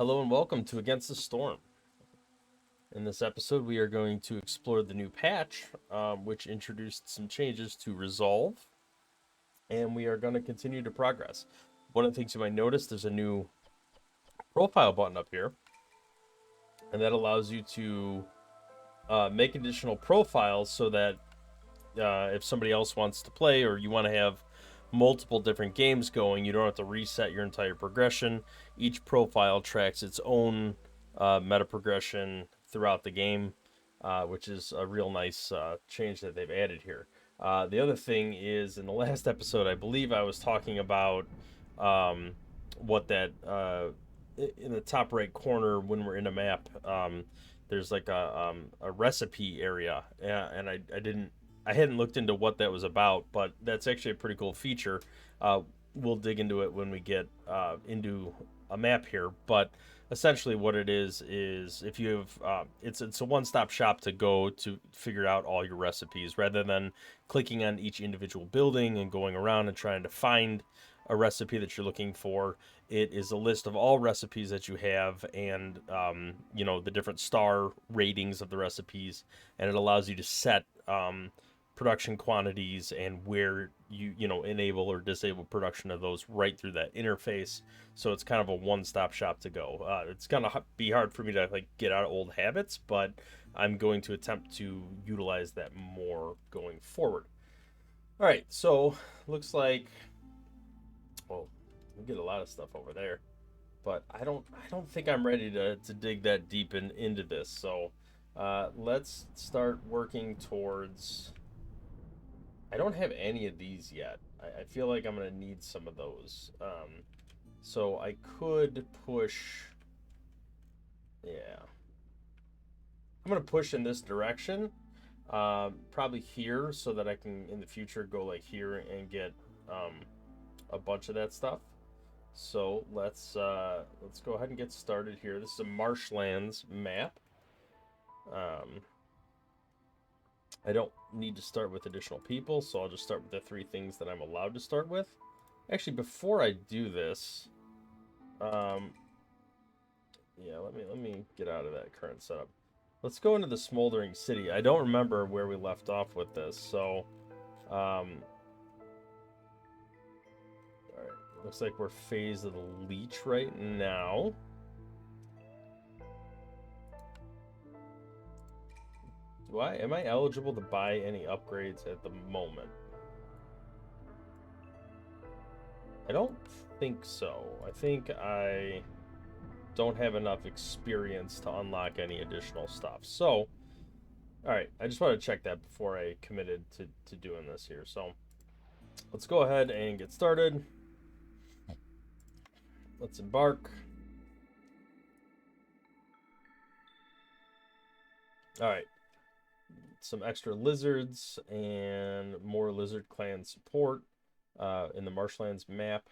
Hello and welcome to Against the Storm. In this episode, we are going to explore the new patch, which introduced some changes to Resolve, and we are going to continue to progress. One of the things you might notice, there's a new profile button up here, and that allows you to make additional profiles so that if somebody else wants to play or you want to have multiple different games going, you don't have to reset your entire progression. Each profile tracks its own meta progression throughout the game, which is a real nice change that they've added here. The other thing is, in the last episode, I believe I was talking about what that in the top right corner when we're in a map, there's like a recipe area, and I hadn't looked into what that was about, but that's actually a pretty cool feature. We'll dig into it when we get into a map here, but essentially what it is if you have it's a one-stop shop to go to figure out all your recipes rather than clicking on each individual building and going around and trying to find a recipe that you're looking for. It is a list of all recipes that you have and the different star ratings of the recipes, and it allows you to set production quantities and where you enable or disable production of those right through that interface. So it's kind of a one-stop shop to go. It's gonna be hard for me to get out of old habits, but I'm going to attempt to utilize that more going forward. All right, so looks like, well, we get a lot of stuff over there, but I don't think I'm ready to dig that deep into this. So let's start working towards. I don't have any of these yet. I feel like I'm going to need some of those. So I could push. Yeah. I'm going to push in this direction. Probably here so that I can, in the future, go like here and get a bunch of that stuff. So let's go ahead and get started here. This is a marshlands map. I don't need to start with additional people, so I'll just start with the 3 things that I'm allowed to start with. Actually, before I do this, yeah, let me get out of that current setup. Let's go into the smoldering city. I don't remember where we left off with this, so all right, looks like we're phase of the leech right now. Am I eligible to buy any upgrades at the moment? I don't think so. I think I don't have enough experience to unlock any additional stuff. So, alright, I just want to check that before I committed to doing this here. So, let's go ahead and get started. Let's embark. Alright. Some extra lizards and more lizard clan support in the marshlands map.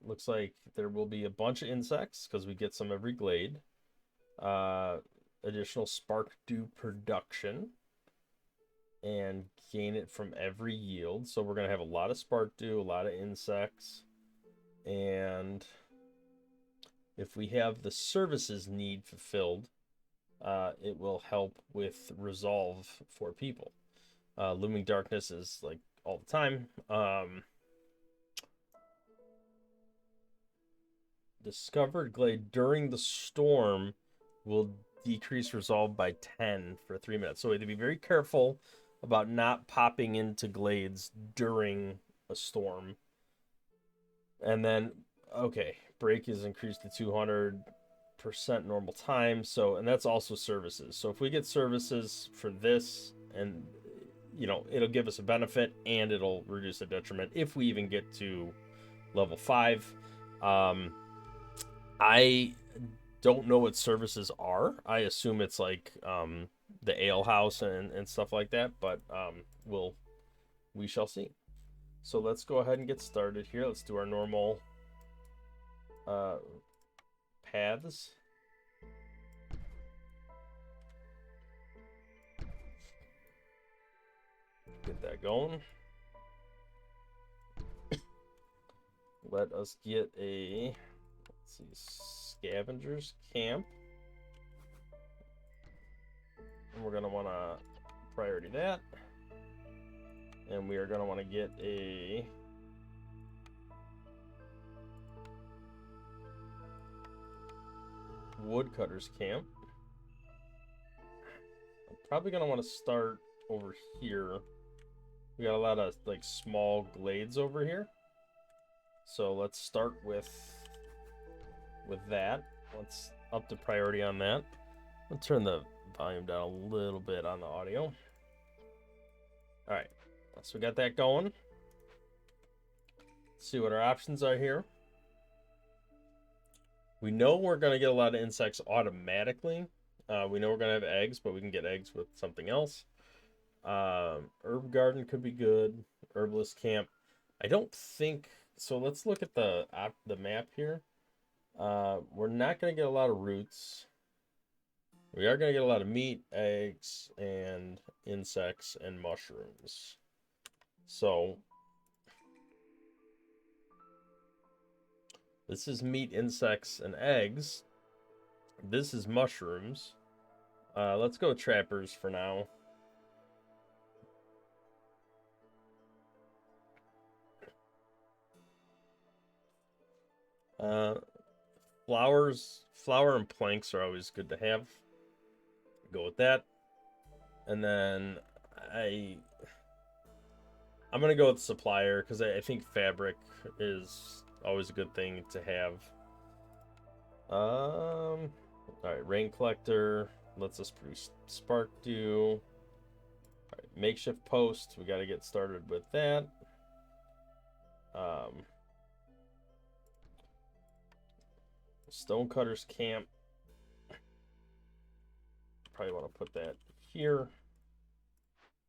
Looks like there will be a bunch of insects because we get some every glade. Additional spark dew production and gain it from every yield. So we're going to have a lot of spark dew, a lot of insects. And if we have the services need fulfilled, it will help with resolve for people. Looming darkness is like all the time. Discovered glade during the storm will decrease resolve by 10 for 3 minutes. So we have to be very careful about not popping into glades during a storm. And then, okay, break is increased to 200% normal time. So, and that's also services. So if we get services for this, and it'll give us a benefit and it'll reduce the detriment if we even get to level 5. I don't know what services are. I assume it's like the ale house and stuff like that, but we shall see. So let's go ahead and get started here. Let's do our normal paths. Get that going. Let us get a, let's see, Scavengers camp. And we're going to want to priority that. And we are going to want to get a woodcutters camp. I'm probably going to want to start over here. We got a lot of like small glades over here. So let's start with that. Let's up the priority on that. I'll turn the volume down a little bit on the audio. All right, so we got that going. Let's see what our options are here. We know we're going to get a lot of insects automatically. We know we're going to have eggs, but we can get eggs with something else. Herb garden could be good. Herbalist camp. I don't think so. Let's look at the map here. We're not going to get a lot of roots. We are going to get a lot of meat, eggs, and insects and mushrooms. So this is meat, insects, and eggs. This is mushrooms. Let's go with trappers for now. Flour and planks are always good to have. Go with that. And then I'm gonna go with supplier because I think fabric is always a good thing to have. All right, rain collector lets us produce spark dew. All right, makeshift post. We got to get started with that. Stonecutters camp. Probably want to put that here.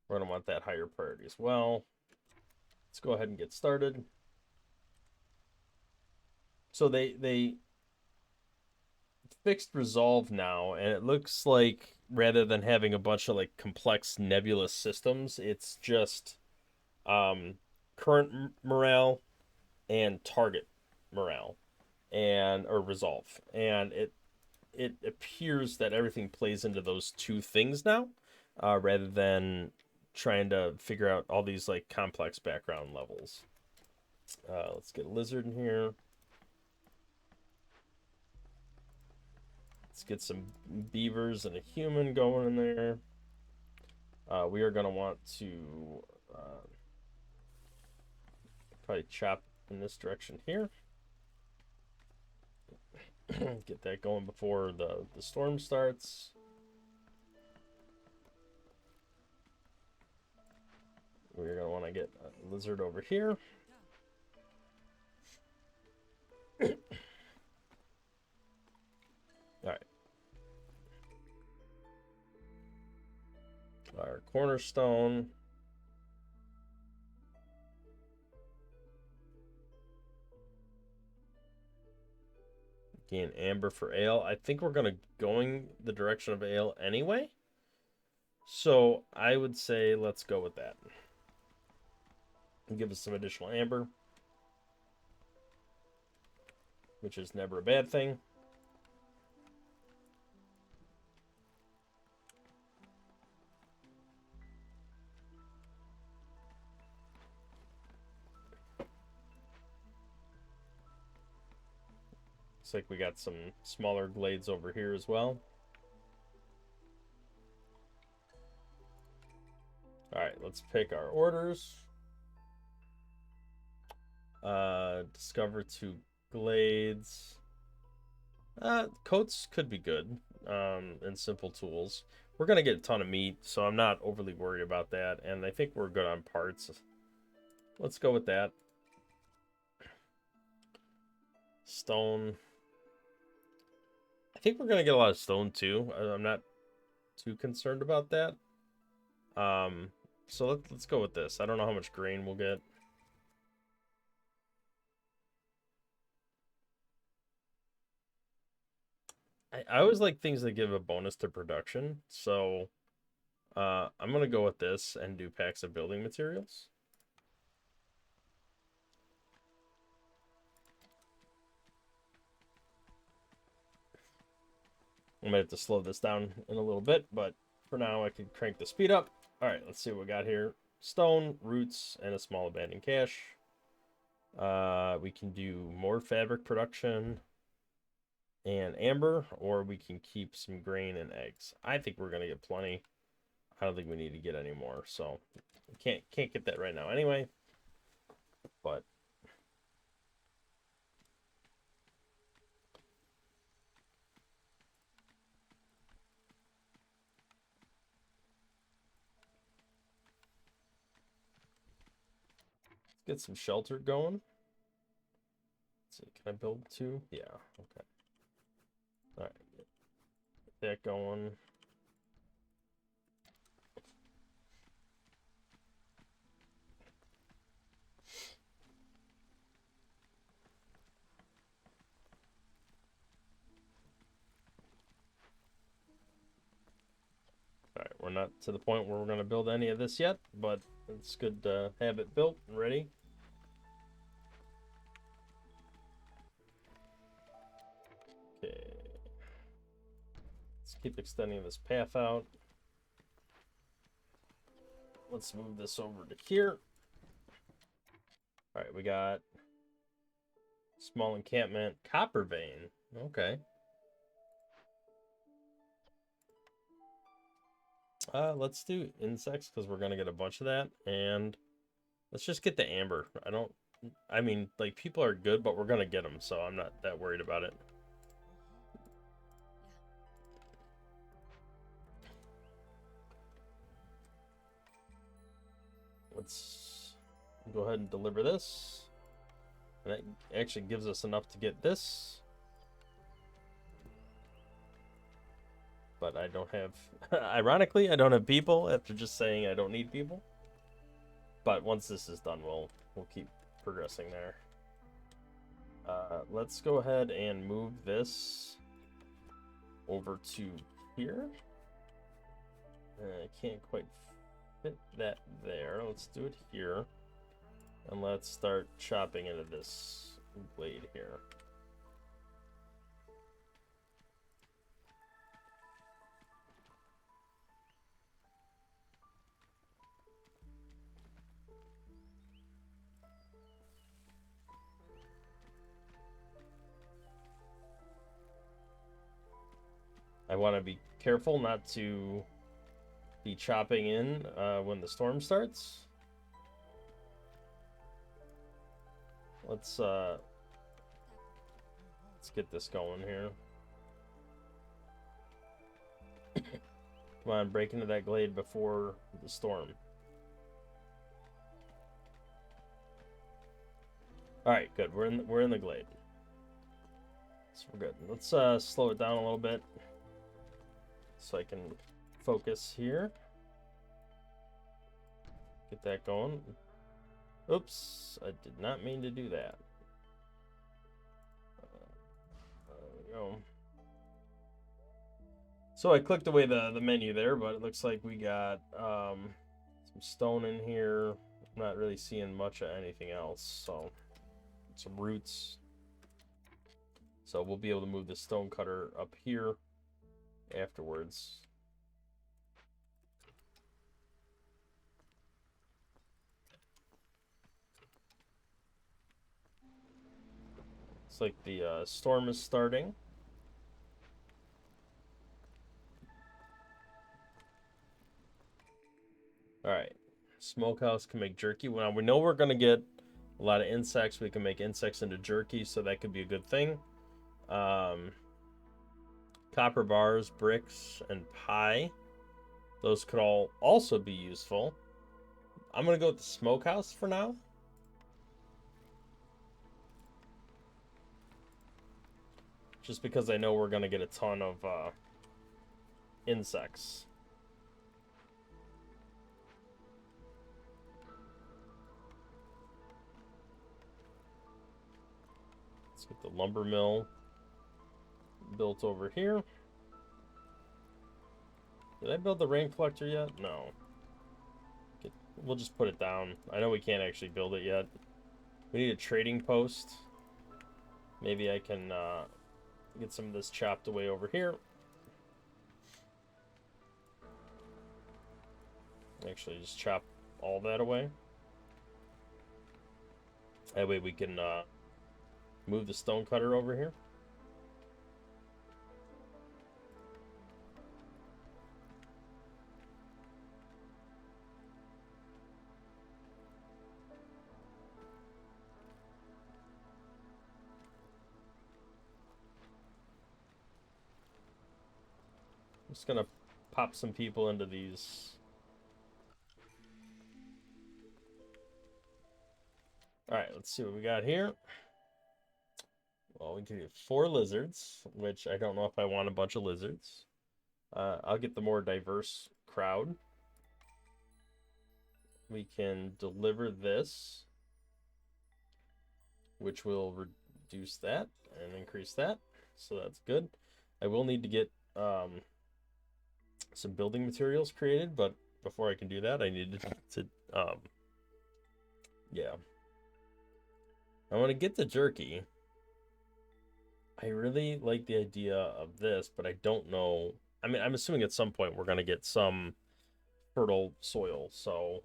We're going to want that higher priority as well. Let's go ahead and get started. So they fixed resolve now, and it looks like rather than having a bunch of like complex nebulous systems, it's just current morale and target morale or resolve, and it appears that everything plays into those two things now, rather than trying to figure out all these like complex background levels. Let's get a lizard in here. Let's get some beavers and a human going in there. We are going to want to probably chop in this direction here. Get that going before the storm starts. We're going to want to get a lizard over here. Alright. Our cornerstone. Gain amber for ale. I think we're going the direction of ale anyway. So I would say let's go with that. And give us some additional amber, which is never a bad thing. Looks like we got some smaller glades over here as well. Alright, let's pick our orders. Discover 2 glades. Coats could be good, and simple tools. We're going to get a ton of meat, so I'm not overly worried about that, and I think we're good on parts. Let's go with that. Stone. I think we're going to get a lot of stone, too. I'm not too concerned about that. So let's go with this. I don't know how much grain we'll get. I always like things that give a bonus to production, so I'm gonna go with this and do packs of building materials. I might have to slow this down in a little bit, but for now I can crank the speed up. All right, let's see what we got here. Stone, roots, and a small abandoned cache. We can do more fabric production and amber, or we can keep some grain and eggs. I think we're gonna get plenty. I don't think we need to get any more, so we can't get that right now anyway. But let's get some shelter going. Let's see, can I build two? Yeah, okay. All right, get that going. All right, we're not to the point where we're going to build any of this yet, but it's good to have it built and ready. Okay. Let's keep extending this path out. Let's move this over to here. All right, we got small encampment, copper vein. Okay. Let's do insects because we're gonna get a bunch of that, and let's just get the amber. I mean, like, people are good, but we're gonna get them, so I'm not that worried about it. Let's go ahead and deliver this. And that actually gives us enough to get this. But I don't have, ironically, I don't have people after just saying I don't need people. But once this is done, we'll keep progressing there. Let's go ahead and move this over to here. I can't quite fit that there. Let's do it here. And let's start chopping into this blade here. I want to be careful not to be chopping in when the storm starts. Let's get this going here. Come on, break into that glade before the storm. All right, good. We're in the glade, so we're good. Let's slow it down a little bit so I can focus here. Get that going. Oops, I did not mean to do that. There we go. So I clicked away the menu there, but it looks like we got some stone in here. I'm not really seeing much of anything else, so some roots. So we'll be able to move the stone cutter up here afterwards. It's like the storm is starting. All right, smokehouse can make jerky. Well, we know we're gonna get a lot of insects. We can make insects into jerky, so that could be a good thing. Copper bars, bricks, and pie. Those could all also be useful. I'm gonna go with the smokehouse for now. Just because I know we're gonna get a ton of insects. Let's get the lumber mill built over here. Did I build the rain collector yet? No. We'll just put it down. I know we can't actually build it yet. We need a trading post. Maybe I can get some of this chopped away over here. Actually, just chop all that away. That way we can move the stone cutter over here. I'm just gonna pop some people into these. Alright, let's see what we got here. Well, we can get 4 lizards, which I don't know if I want a bunch of lizards. I'll get the more diverse crowd. We can deliver this, which will reduce that and increase that. So that's good. I will need to get some building materials created, but before I can do that, I need to yeah. I want to get the jerky. I really like the idea of this, but I don't know. I mean, I'm assuming at some point we're going to get some fertile soil, so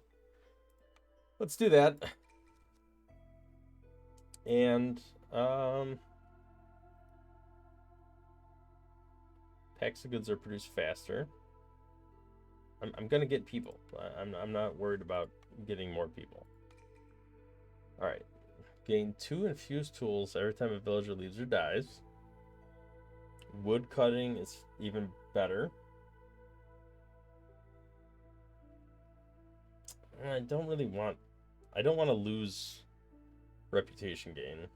let's do that. And packs of goods are produced faster. I'm gonna get people. I'm not worried about getting more people. All right, gain 2 infused tools every time a villager leaves or dies. Wood cutting is even better. I don't want to lose reputation gain.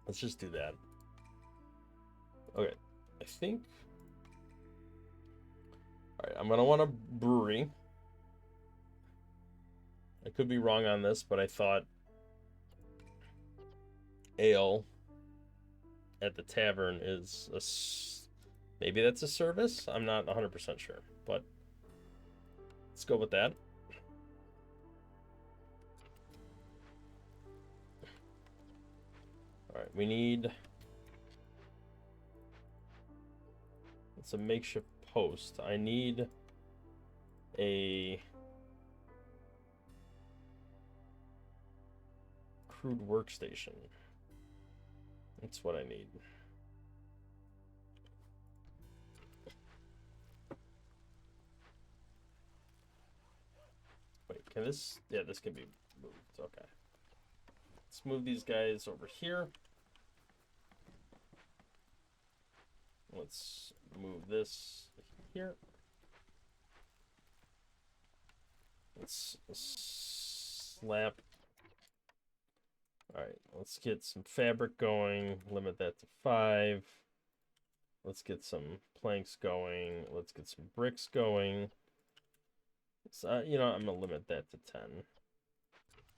Let's just do that. Okay, I think. All right, I'm gonna want a brewery. I could be wrong on this, but I thought ale at the tavern is maybe that's a service. I'm not 100% sure, but let's go with that. All right, we need. It's a makeshift post. I need a crude workstation. That's what I need. Wait, can this? Yeah, this can be moved. Okay. Let's move these guys over here. Let's move this here. Let's slap. All right, let's get some fabric going. Limit that to 5. Let's get some planks going. Let's get some bricks going. So, you know, I'm gonna limit that to 10.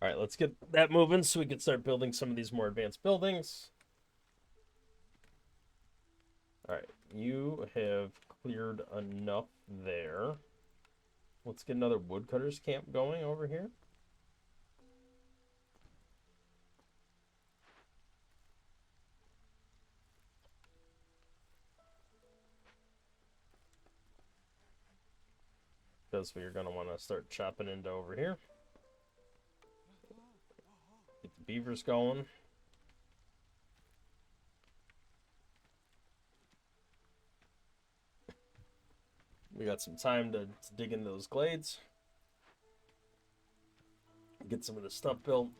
All right, let's get that moving so we can start building some of these more advanced buildings. All right, you have cleared enough there. Let's get another woodcutter's camp going over here. Because we're going to want to start chopping into over here. Get the beavers going. We got some time to dig into those glades. Get some of the stuff built.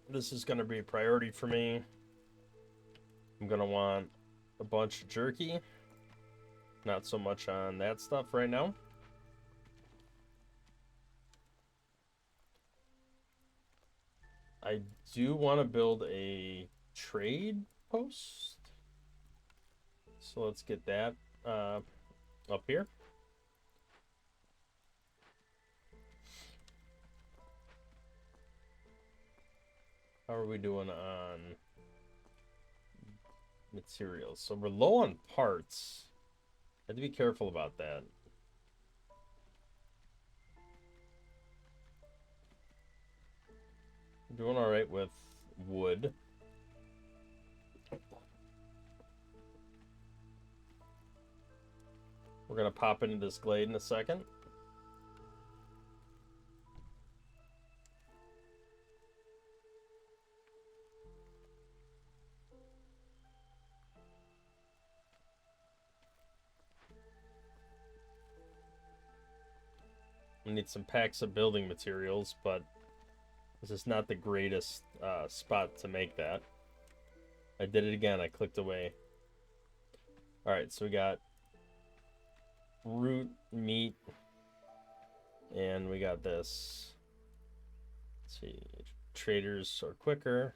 This is going to be a priority for me. I'm going to want a bunch of jerky. Not so much on that stuff right now. I do want to build a trade post. So let's get that up here. How are we doing on materials? So we're low on parts. I have to be careful about that. I'm doing all right with wood. We're gonna pop into this glade in a second. We need some packs of building materials, but this is not the greatest spot to make that. I did it again. I clicked away. All right, so we got root, meat, and we got this. Let's see, traders are quicker.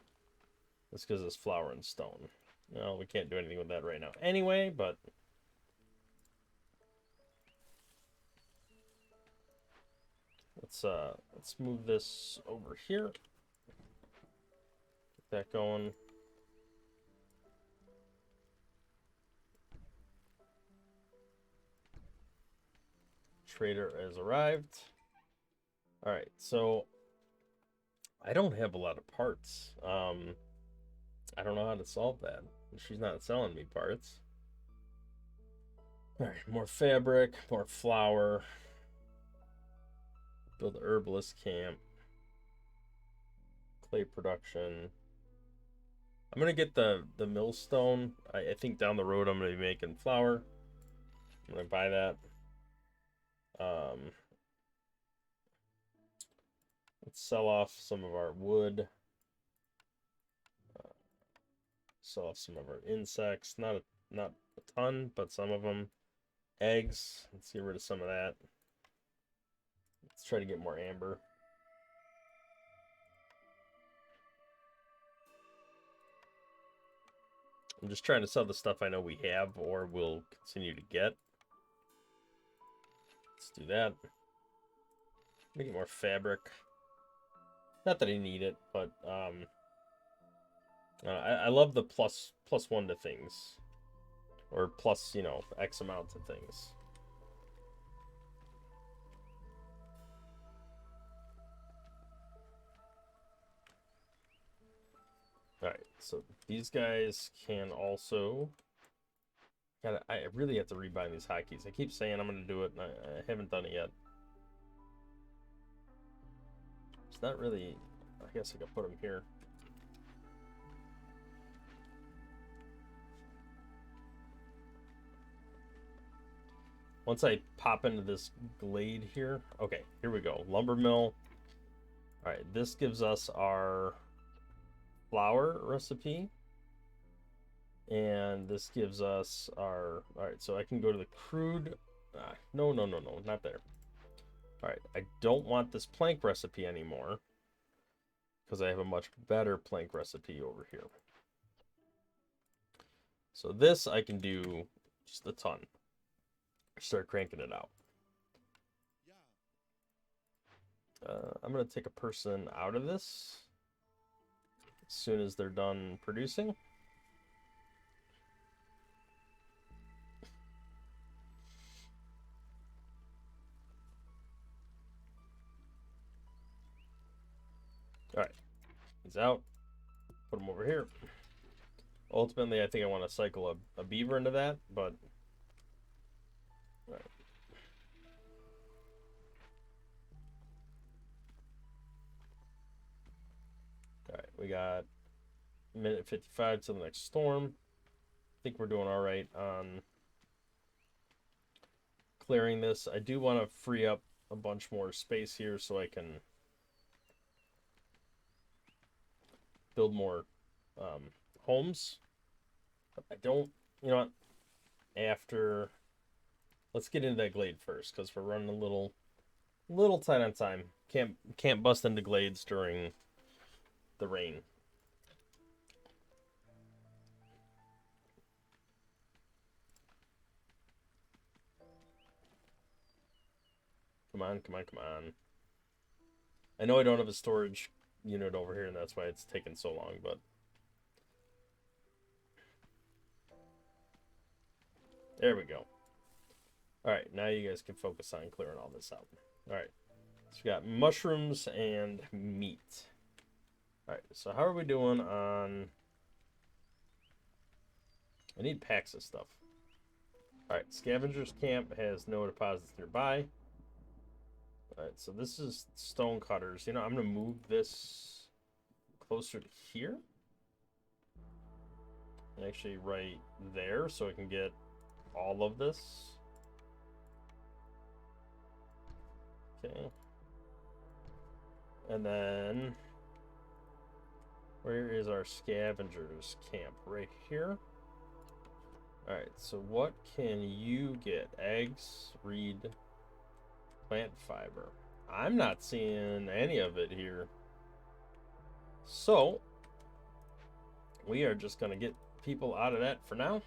This gives us flour and stone. No, we can't do anything with that right now anyway, but let's move this over here. Get that going. Trader has arrived. All right, so I don't have a lot of parts. I don't know how to solve that. She's not selling me parts. All right, more fabric, more flour. Build a herbalist camp. Clay production. I'm gonna get the millstone. I think down the road I'm gonna be making flour. I'm gonna buy that. Let's sell off some of our wood. Sell off some of our insects. Not a ton, but some of them. Eggs. Let's get rid of some of that. Let's try to get more amber. I'm just trying to sell the stuff I know we have or will continue to get. Let's do that. Make it more fabric. Not that I need it, but I love the plus one to things, or plus, you know, X amount to things. All right, so these guys can also. I really have to rebind these hotkeys. I keep saying I'm gonna do it, and I haven't done it yet. It's not really. I guess I could put them here. Once I pop into this glade here, okay, here we go. Lumber mill. All right, this gives us our flour recipe. And this gives us our, all right, so I can go to the crude. No, not there. All right, I don't want this plank recipe anymore because I have a much better plank recipe over here. So this I can do just a ton. Start cranking it out. I'm going to take a person out of this as soon as they're done producing. All right, he's out. Put him over here. Ultimately, I think I want to cycle a beaver into that, but all right. All right, we got minute 55 to the next storm. I think we're doing all right on clearing this. I do want to free up a bunch more space here so I can build more homes. I don't, you know what? After, let's get into that glade first because we're running a little tight on time. Can't bust into glades during the rain. Come on. I know I don't have a storage unit over here, and that's why it's taken so long, but there we go. All right, now you guys can focus on clearing all this out. All right, so we got mushrooms and meat. All right, so how are we doing on... I need packs of stuff. All right, Scavenger's Camp has no deposits nearby. All right, so this is stone cutters. You know, I'm going to move this closer to here. And actually right there so I can get all of this. Okay. And then, where is our scavengers camp? Right here. Alright, so what can you get? Eggs, reed, plant fiber. I'm not seeing any of it here. So, we are just going to get people out of that for now.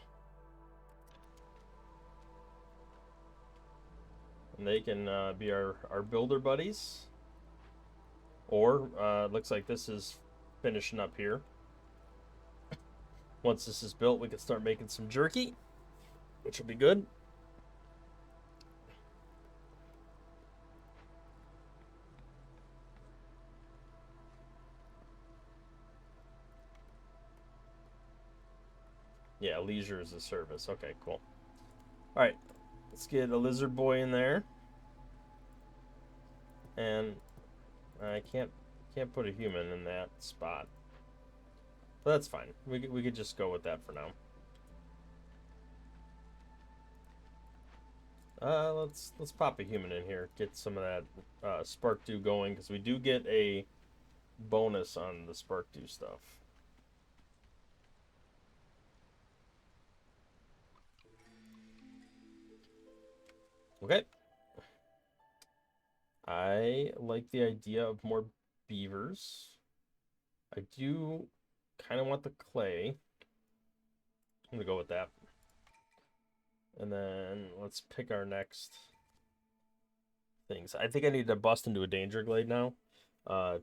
And they can be our builder buddies. Or, looks like this is finishing up here. Once this is built, we can start making some jerky, which will be good. Yeah, leisure is a service. Okay, cool. All right, let's get a lizard boy in there. And I can't put a human in that spot. But that's fine. We could just go with that for now. Let's pop a human in here. Get some of that spark dew going, because we do get a bonus on the spark dew stuff. Okay. I like the idea of more beavers. I do kind of want the clay. I'm gonna go with that. And then let's pick our next things. I think I need to bust into a danger glade now.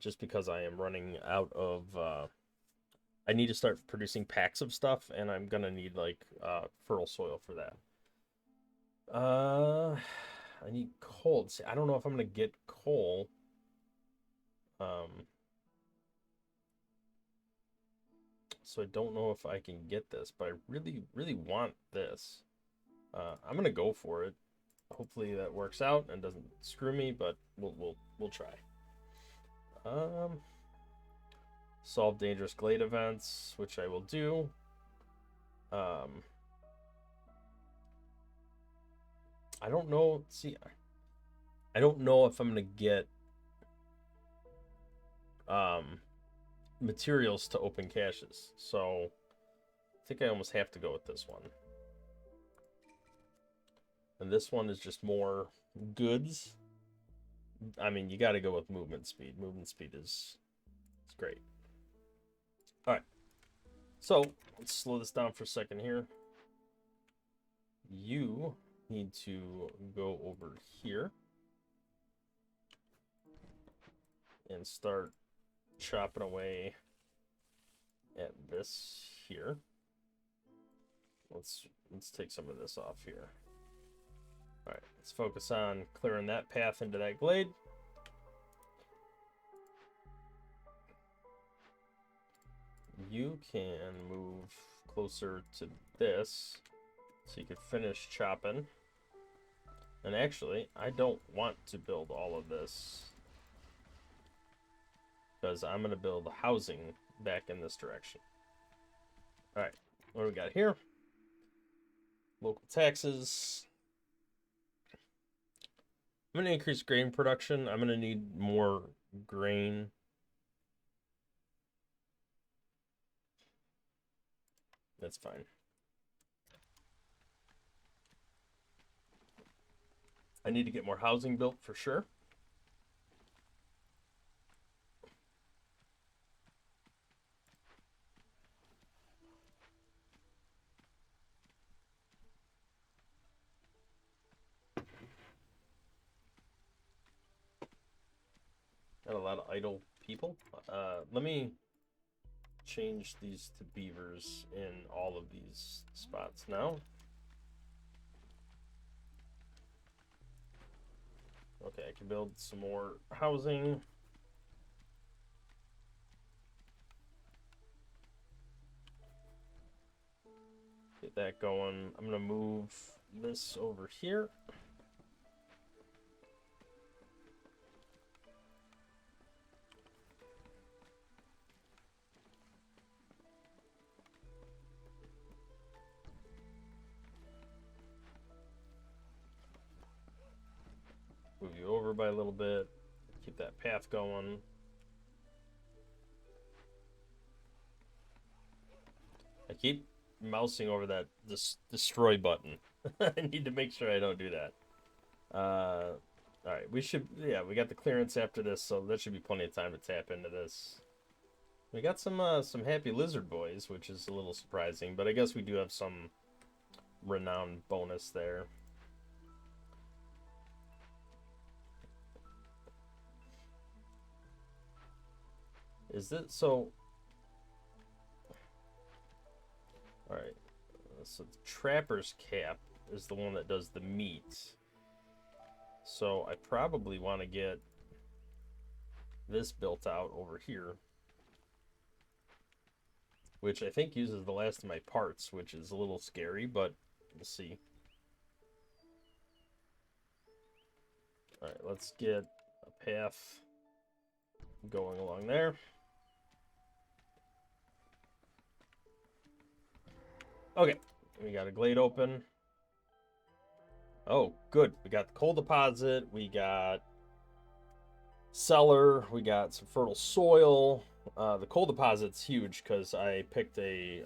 Just because I am running out of I need to start producing packs of stuff, and I'm gonna need like fertile soil for that. I need coal. See, I don't know if I'm gonna get coal. So I don't know if I can get this, but I really, really want this. I'm gonna go for it. Hopefully that works out and doesn't screw me, but we'll try. Solve dangerous glade events, which I will do. I don't know. See, I don't know if I'm gonna get materials to open caches, so I think I almost have to go with this one. And this one is just more goods. I mean, you got to go with movement speed. Movement speed is great. All right. So let's slow this down for a second here. You need to go over here and start chopping away at this here. Let's take some of this off here. All right, let's focus on clearing that path into that glade. You can move closer to this so you can finish chopping. And actually, I don't want to build all of this, because I'm going to build housing back in this direction. All right, what do we got here? Local taxes. I'm going to increase grain production. I'm going to need more grain. That's fine. I need to get more housing built for sure. Got a lot of idle people. Let me change these to beavers in all of these spots now. Okay, I can build some more housing. Get that going. I'm gonna move this over here. Move you over, by a little bit. Keep that path going. I keep mousing over that destroy button. I need to make sure I don't do that. Alright, we got the clearance after this, so there should be plenty of time to tap into this. We got some happy lizard boys, which is a little surprising, but I guess we do have some renown bonus there. Is it so? Alright, so the trapper's cap is the one that does the meat. So I probably want to get this built out over here, which I think uses the last of my parts, which is a little scary, but we'll see. Alright, let's get a path going along there. Okay, we got a glade open. Oh, good. We got the coal deposit. We got cellar. We got some fertile soil. The coal deposit's huge because I picked a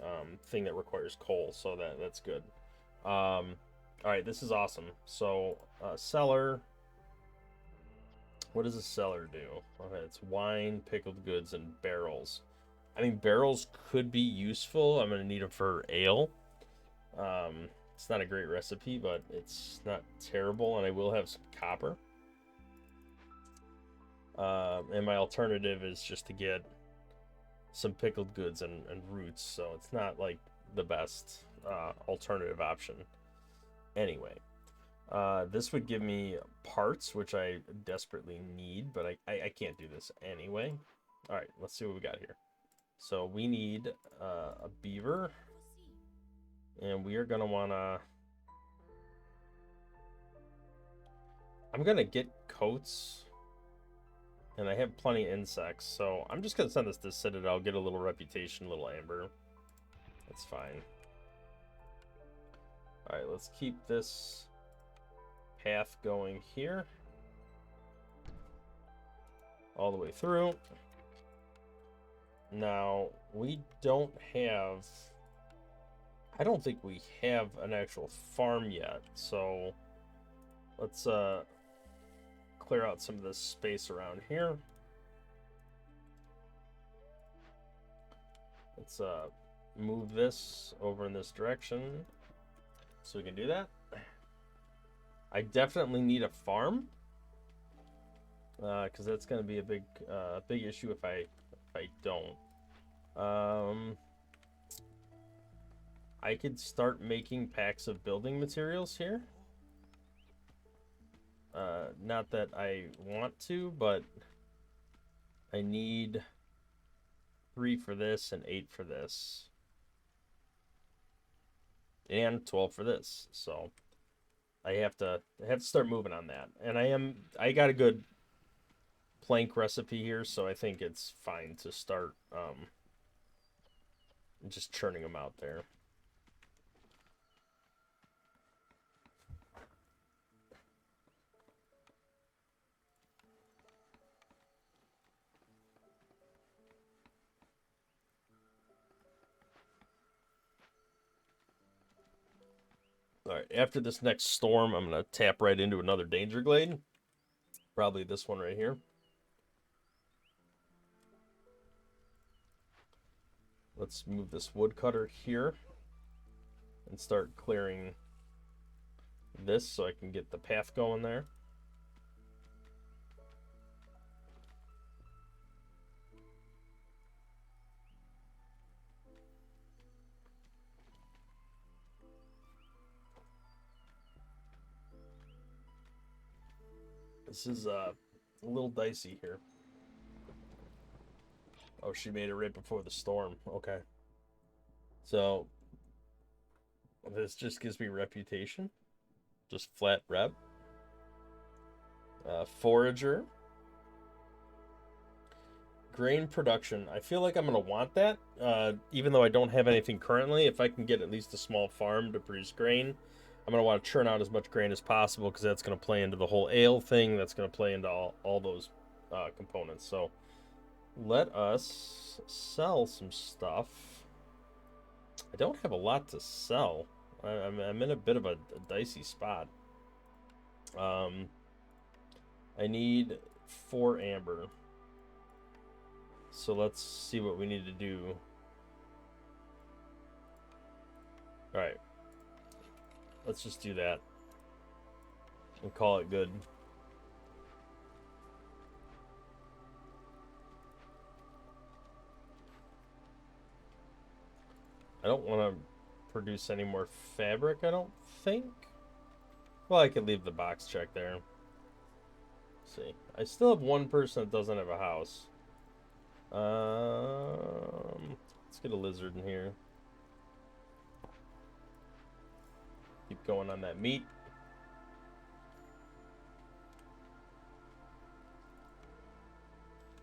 thing that requires coal, so that's good. All right, this is awesome. So cellar. What does a cellar do? Okay, it's wine, pickled goods, and barrels. I mean, barrels could be useful. I'm gonna need them for ale. It's not a great recipe, but it's not terrible, and I will have some copper. And my alternative is just to get some pickled goods and roots, so it's not like the best alternative option. Anyway, this would give me parts, which I desperately need, but I can't do this anyway. All right, let's see what we got here. So we need a beaver. And we are going to want to... I'm going to get coats. And I have plenty of insects. So I'm just going to send this to Citadel. Get a little reputation, a little amber. That's fine. Alright, let's keep this path going here. All the way through. Now, we don't have... I don't think we have an actual farm yet, so let's clear out some of this space around here. Let's move this over in this direction so we can do that. I definitely need a farm because that's going to be a big issue if I don't. I could start making packs of building materials here. Not that I want to, but I need 3 for this and 8 for this. And 12 for this. So I have to start moving on that. And I got a good plank recipe here, so I think it's fine to start just churning them out there. Alright, after this next storm, I'm going to tap right into another danger glade. Probably this one right here. Let's move this woodcutter here and start clearing this so I can get the path going there. This is a little dicey here. Oh, she made it right before the storm. Okay. So, this just gives me reputation. Just flat rep. Forager. Grain production. I feel like I'm going to want that. Even though I don't have anything currently. If I can get at least a small farm to produce grain, I'm going to want to churn out as much grain as possible because that's going to play into the whole ale thing. That's going to play into all those components. So let us sell some stuff. I don't have a lot to sell. I'm in a bit of a dicey spot. I need 4 amber. So let's see what we need to do. Alright. Let's just do that. And call it good. I don't want to produce any more fabric, I don't think. Well, I could leave the box check there. Let's see. I still have one person that doesn't have a house. Let's get a lizard in here. Keep going on that meat.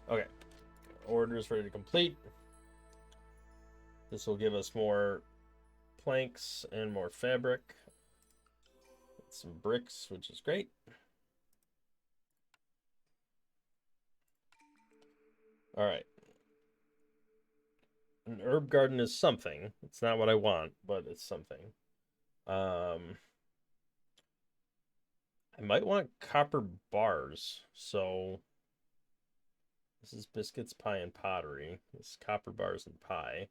Okay. Order is ready to complete. This will give us more planks and more fabric. Some bricks, which is great. All right. An herb garden is something. It's not what I want, but it's something. I might want copper bars. So this is biscuits, pie, and pottery. This is copper bars and pie.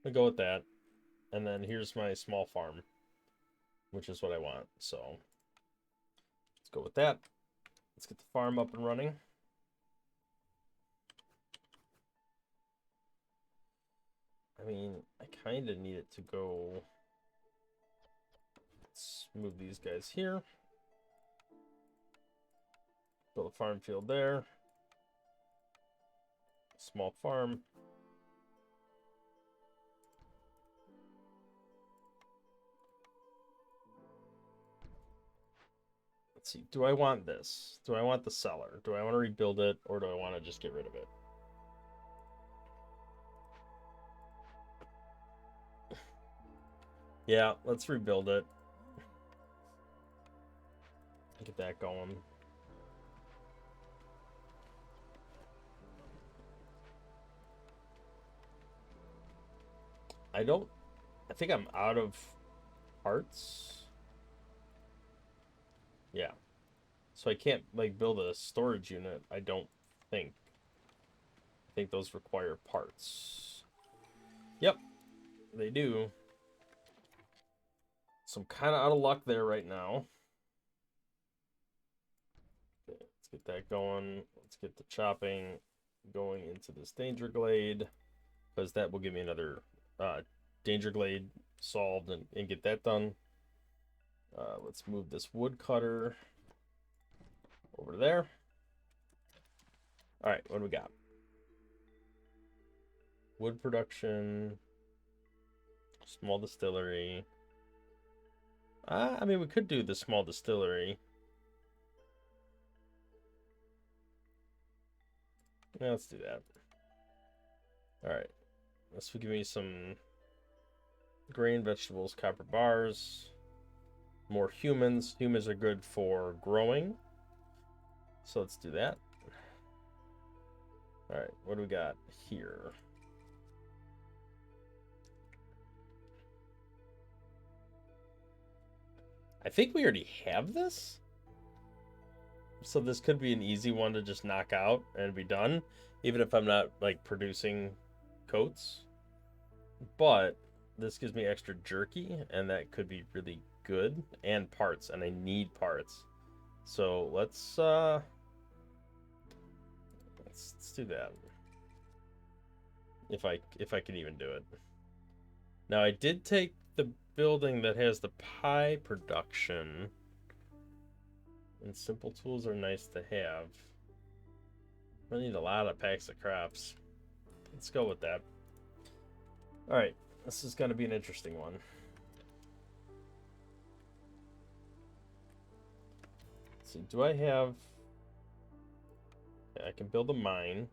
I'm gonna go with that. And then here's my small farm, which is what I want. So let's go with that. Let's get the farm up and running. I mean, I kind of need it to go. Let's move these guys here. Build a farm field there. Small farm. Let's see. Do I want this? Do I want the cellar? Do I want to rebuild it, or do I want to just get rid of it? Yeah, let's rebuild it. Get that going. I think I'm out of parts. Yeah. So I can't like build a storage unit, I don't think. I think those require parts. Yep, they do. So I'm kind of out of luck there right now. Okay, let's get that going. Let's get the chopping going into this danger glade, because that will give me another danger glade solved and get that done. Let's move this wood cutter over there. All right, what do we got? Wood production, small distillery. I mean, we could do the small distillery. Yeah, let's do that. All right, this will give me some grain, vegetables, copper bars, more humans. Humans are good for growing, so let's do that. All right, what do we got here? I think we already have this. So this could be an easy one to just knock out and be done, even if I'm not like producing coats. But this gives me extra jerky, and that could be really good, and parts, and I need parts. So let's do that. If I can even do it. Now I did take the building that has the pie production, and simple tools are nice to have. I need a lot of packs of crops. Let's go with that. All right, this is going to be an interesting one. Let's see, do I have... Yeah, I can build a mine.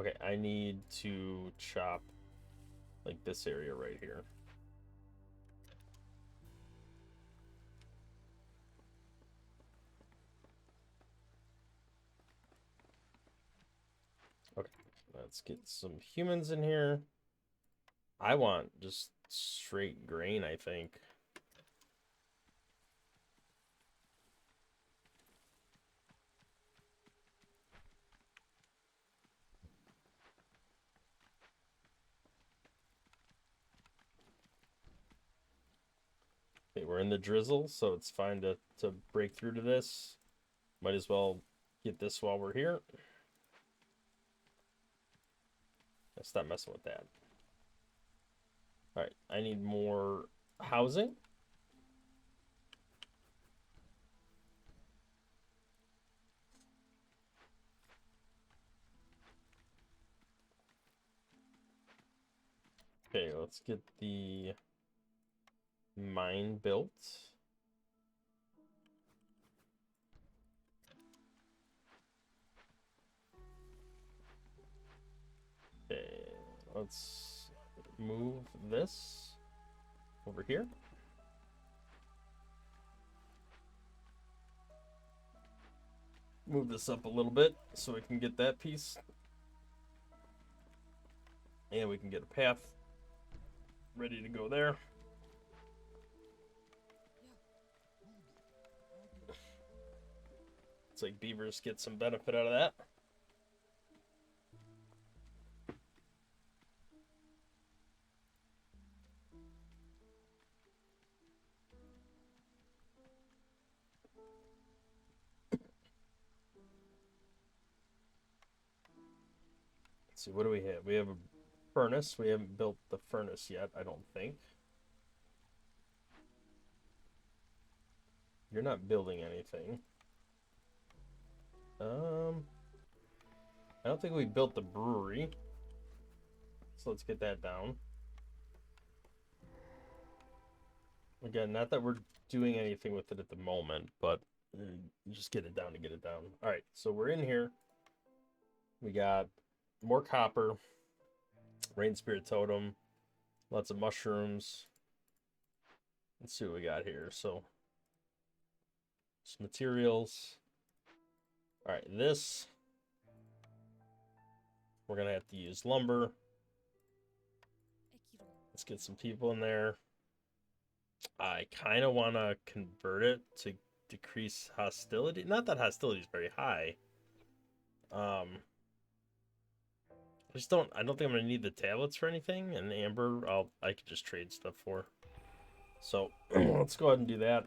Okay, I need to chop like this area right here. Okay, let's get some humans in here. I want just straight grain, I think. Okay, we're in the drizzle, so it's fine to break through to this. Might as well get this while we're here. Let's stop messing with that. All right, I need more housing. Okay, let's get the mine built. Okay, let's move this over here. Move this up a little bit so we can get that piece. And we can get a path ready to go there. It's like beavers get some benefit out of that. Let's see, what do we have? We have a furnace. We haven't built the furnace yet, I don't think. You're not building anything. I don't think we built the brewery. So let's get that down. Again, not that we're doing anything with it at the moment, but just get it down to get it down. All right, so we're in here. We got more copper, rain spirit totem, lots of mushrooms. Let's see what we got here. So, some materials. All right, this we're gonna have to use lumber. Let's get some people in there. I kind of want to convert it to decrease hostility. Not that hostility is very high. I just don't. I don't think I'm gonna need the tablets for anything. And amber, I could just trade stuff for. So let's go ahead and do that.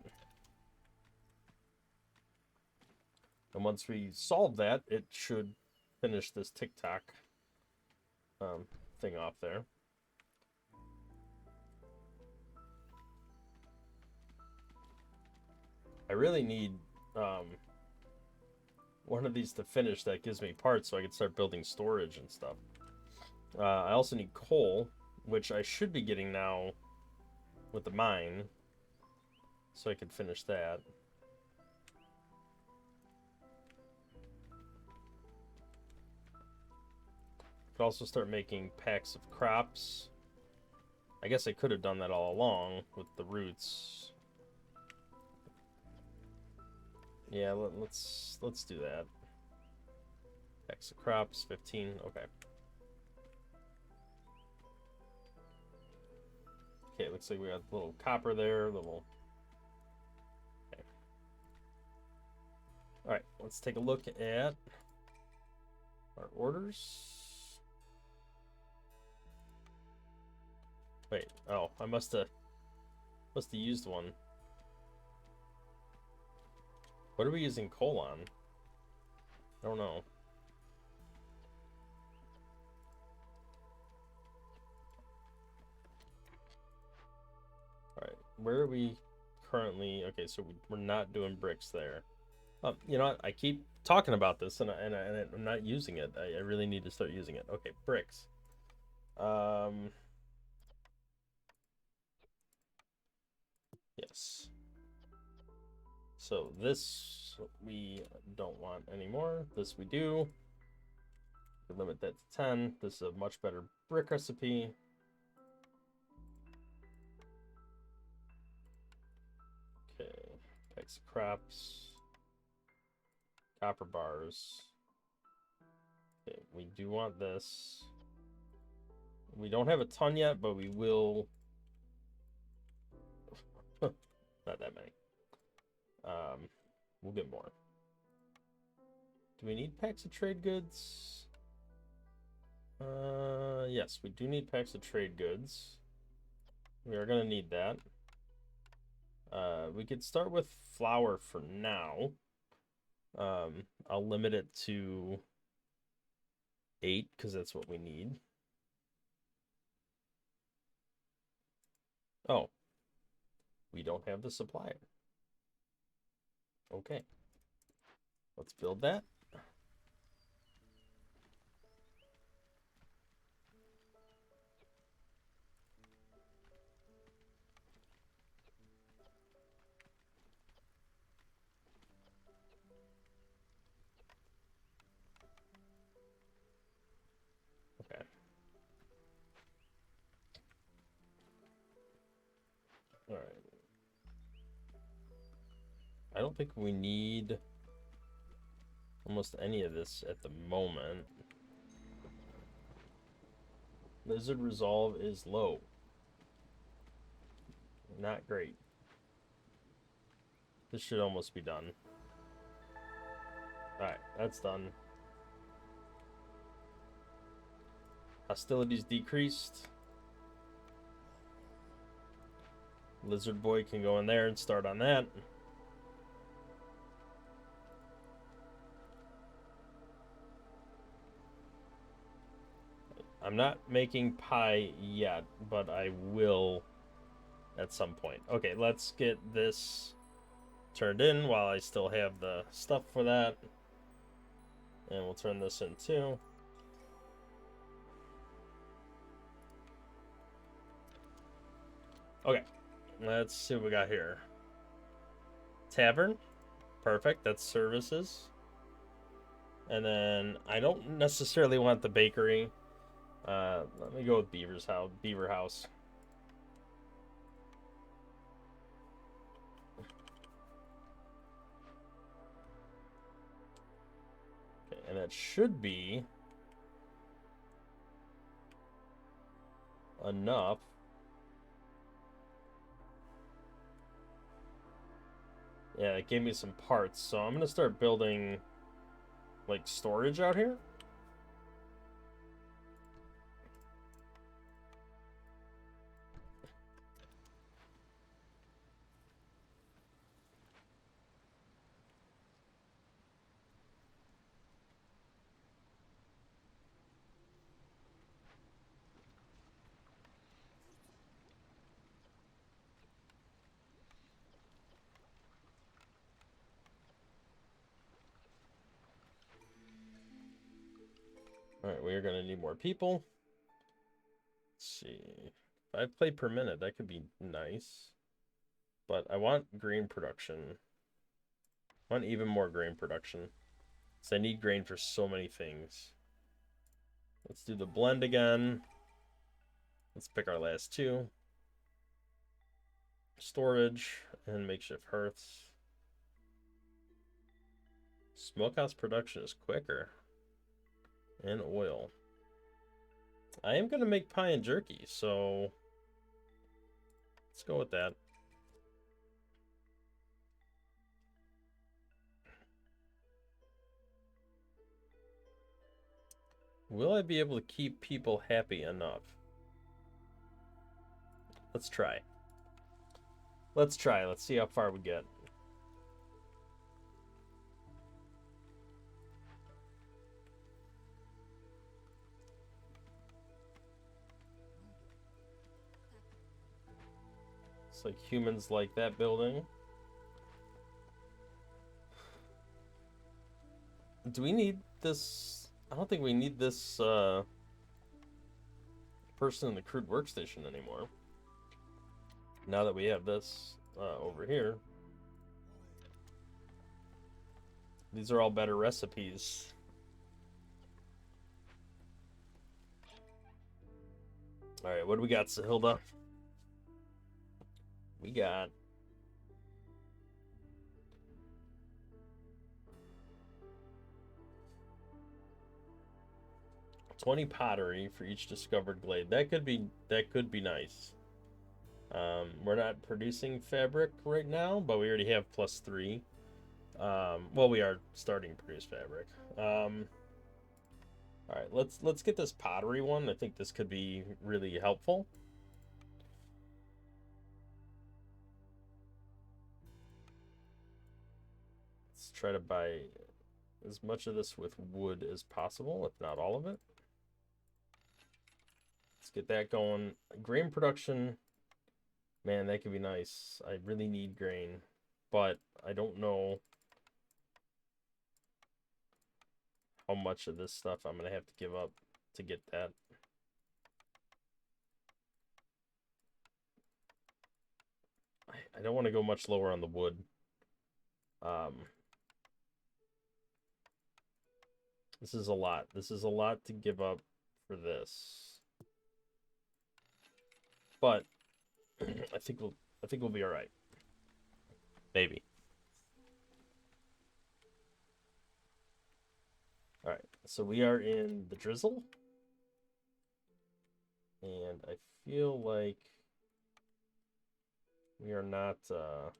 And once we solve that, it should finish this TikTok thing off there. I really need one of these to finish that gives me parts so I can start building storage and stuff. I also need coal, which I should be getting now with the mine, so I could finish that. Could also start making packs of crops. I guess I could have done that all along with the roots. Yeah, let's do that. Packs of crops, 15. Okay. Okay, looks like we got a little copper there, little. Okay. All right, let's take a look at our orders. Wait, oh, I must have used one. What are we using coal on? I don't know. All right, where are we currently? Okay, so we're not doing bricks there. You know what? I keep talking about this and I'm not using it. I really need to start using it. Okay, bricks. Yes. So this we don't want anymore. This we do. We limit that to 10. This is a much better brick recipe. Okay, packs of crops. Copper bars. Okay, we do want this. We don't have a ton yet, but we will. Not that many. We'll get more. Do we need packs of trade goods? Yes, we do need packs of trade goods. We are gonna need that. We could start with flour for now. I'll limit it to 8 because that's what we need. Oh, we don't have the supplier. Okay, let's build that. Okay. All right. I don't think we need almost any of this at the moment. Lizard resolve is low. Not great. This should almost be done. Alright, that's done. Hostilities decreased. Lizard boy can go in there and start on that. I'm not making pie yet, but I will at some point. Okay, let's get this turned in while I still have the stuff for that. And we'll turn this in too. Okay, let's see what we got here. Tavern. Perfect, that's services. And then I don't necessarily want the bakery. Let me go with Beaver House. Okay, and that should be enough. Yeah, it gave me some parts, so I'm gonna start building like storage out here. Alright, we are gonna need more people. Let's see. 5 play per minute, that could be nice. But I want grain production. I want even more grain production. Because I need grain for so many things. Let's do the blend again. Let's pick our last 2. Storage and makeshift hearths. Smokehouse production is quicker. And oil. I am going to make pie and jerky, so let's go with that. Will I be able to keep people happy enough? Let's try. Let's try. Let's see how far we get. It's like humans like that building. Do we need this? I don't think we need this person in the crude workstation anymore. Now that we have this over here. These are all better recipes. All right, what do we got, Sahilda? We got 20 pottery for each discovered glade. That could be nice. We're not producing fabric right now, but we already have +3. Well, we are starting to produce fabric. All right, let's get this pottery one. I think this could be really helpful. Let's try to buy as much of this with wood as possible, if not all of it. Let's get that going. Grain production, man, that could be nice. I really need grain, but I don't know how much of this stuff I'm gonna have to give up to get that. I don't want to go much lower on the wood. This is a lot. This is a lot to give up for this. But I think we'll be all right. Maybe. All right. So we are in the drizzle. And I feel like we are not all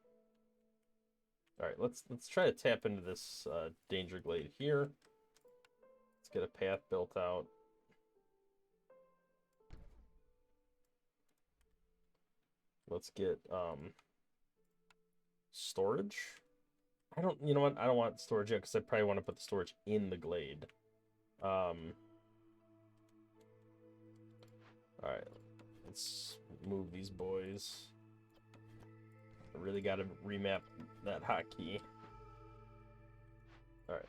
right, let's try to tap into this danger glade here. Let's get a path built out. Let's get storage. You know what? I don't want storage yet because I probably want to put the storage in the glade. All right, let's move these boys. I really got to remap that hotkey. All right.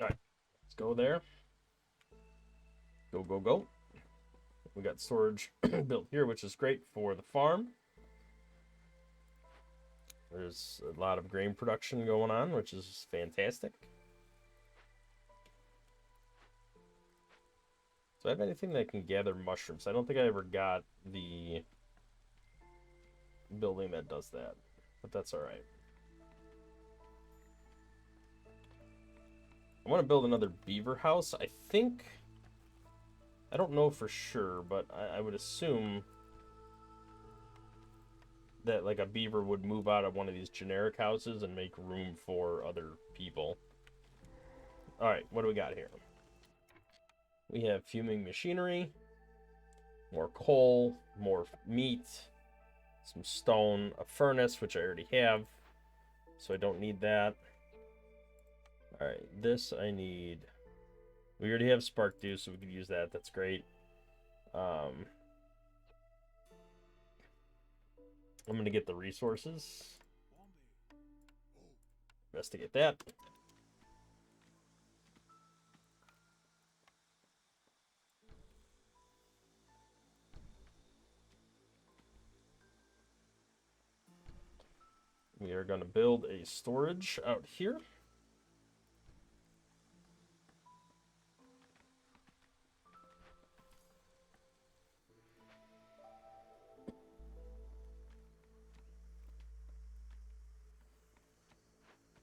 All right, let's go there. Go, go, go. We got storage built here, which is great for the farm. There's a lot of grain production going on, which is fantastic. Do I have anything that can gather mushrooms? I don't think I ever got the building that does that, but that's all right. I want to build another beaver house. I don't know for sure, but I would assume that like a beaver would move out of one of these generic houses and make room for other people. All right, what do we got here? We have fuming machinery, more coal, more meat, some stone, a furnace, which I already have, so I don't need that. All right, this I need. We already have spark dew, so we could use that. That's great. I'm going to get the resources. Investigate that. We are going to build a storage out here.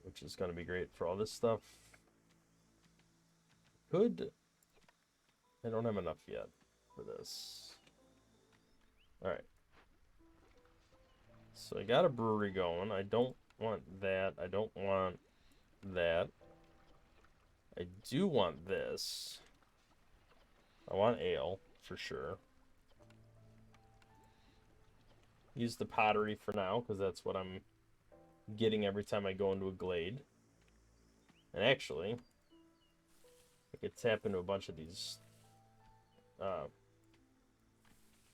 Which is going to be great for all this stuff. I don't have enough yet for this. All right. So I got a brewery going. I don't want that. I don't want that. I do want this. I want ale for sure. Use the pottery for now because that's what I'm getting every time I go into a glade. And actually, I could tap into a bunch of these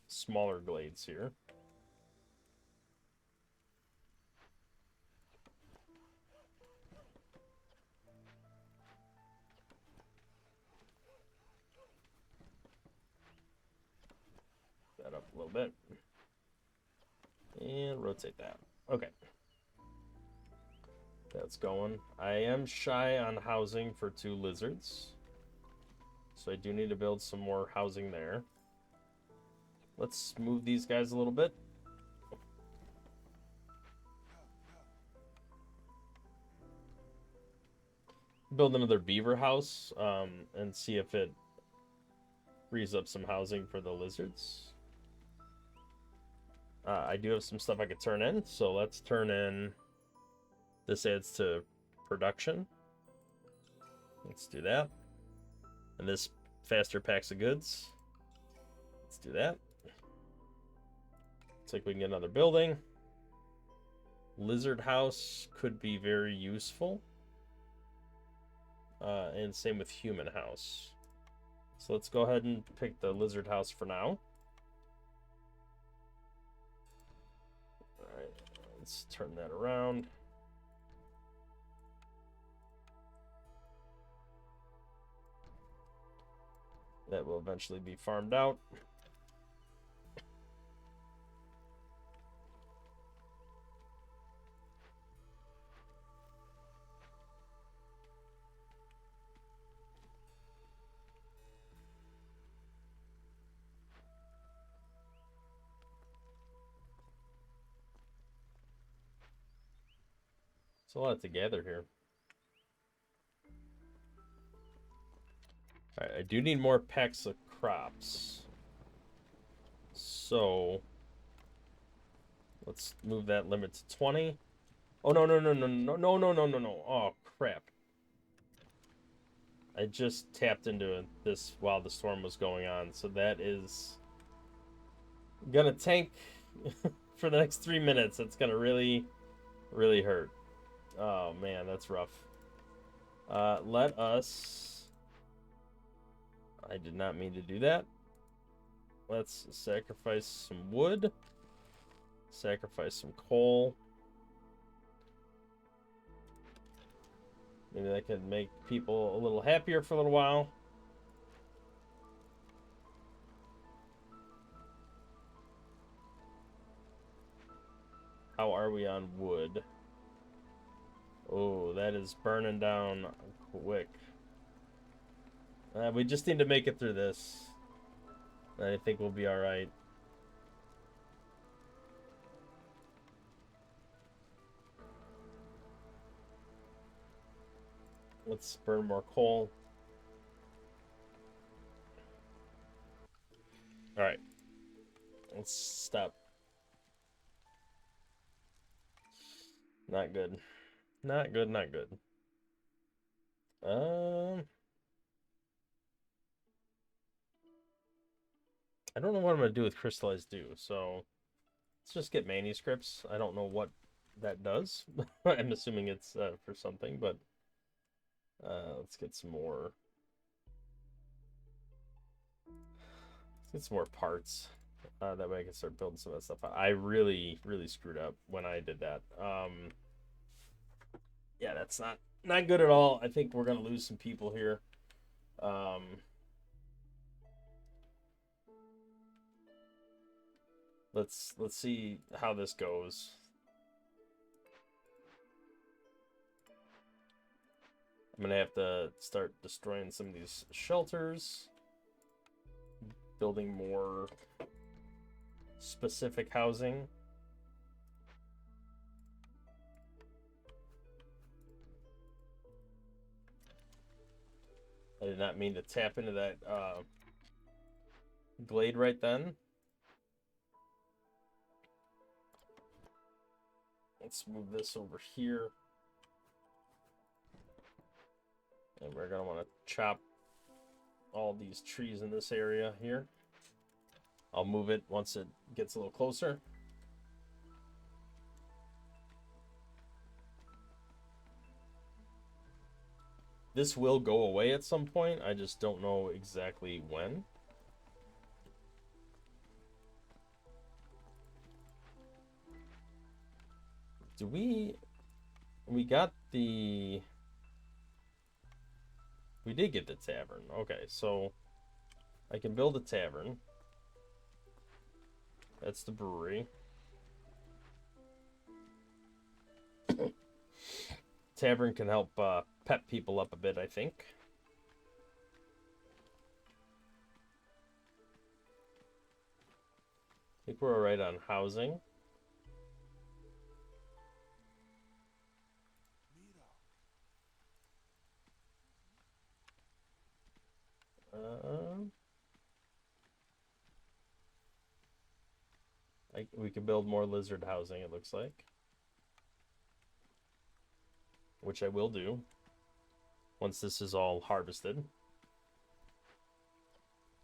smaller glades here. That up a little bit. And rotate that. Okay. That's going. I am shy on housing for 2 lizards. So I do need to build some more housing there. Let's move these guys a little bit. Build another beaver house and see if it frees up some housing for the lizards. I do have some stuff I could turn in, so let's turn in. This adds to production. Let's do that. And this faster packs of goods. Let's do that. Looks like we can get another building. Lizard house could be very useful. And same with human house. So let's go ahead and pick the lizard house for now. Alright, let's turn that around. That will eventually be farmed out. It's a lot to gather here. Alright, I do need more packs of crops. So let's move that limit to 20. Oh no. Oh crap. I just tapped into this while the storm was going on, so that is gonna tank for the next 3 minutes. It's gonna really hurt. Oh man, that's rough. Let us... I did not mean to do that. Let's sacrifice some wood. Sacrifice some coal. Maybe that can make people a little happier for a little while. How are we on wood? Oh, that is burning down quick. We just need to make it through this. I think we'll be alright. Let's burn more coal. Alright. Let's stop. Not good. Not good, not good. I don't know what I'm going to do with crystallized dew, so let's just get manuscripts. I don't know what that does. I'm assuming it's for something, but let's get some more. Let's get some more parts. That way I can start building some of that stuff. I really screwed up when I did that. Yeah, that's not good at all. I think we're gonna lose some people here. Let's see how this goes. I'm gonna have to start destroying some of these shelters, building more specific housing. I did not mean to tap into that glade right then. Let's move this over here. And we're going to want to chop all these trees in this area here. I'll move it once it gets a little closer. This will go away at some point. I just don't know exactly when. Do we got the... We did get the tavern. Okay, so I can build a tavern. That's the brewery. tavern can help pep people up a bit, I think. I think we're all right on housing. We could build more lizard housing, it looks like. Which I will do once this is all harvested.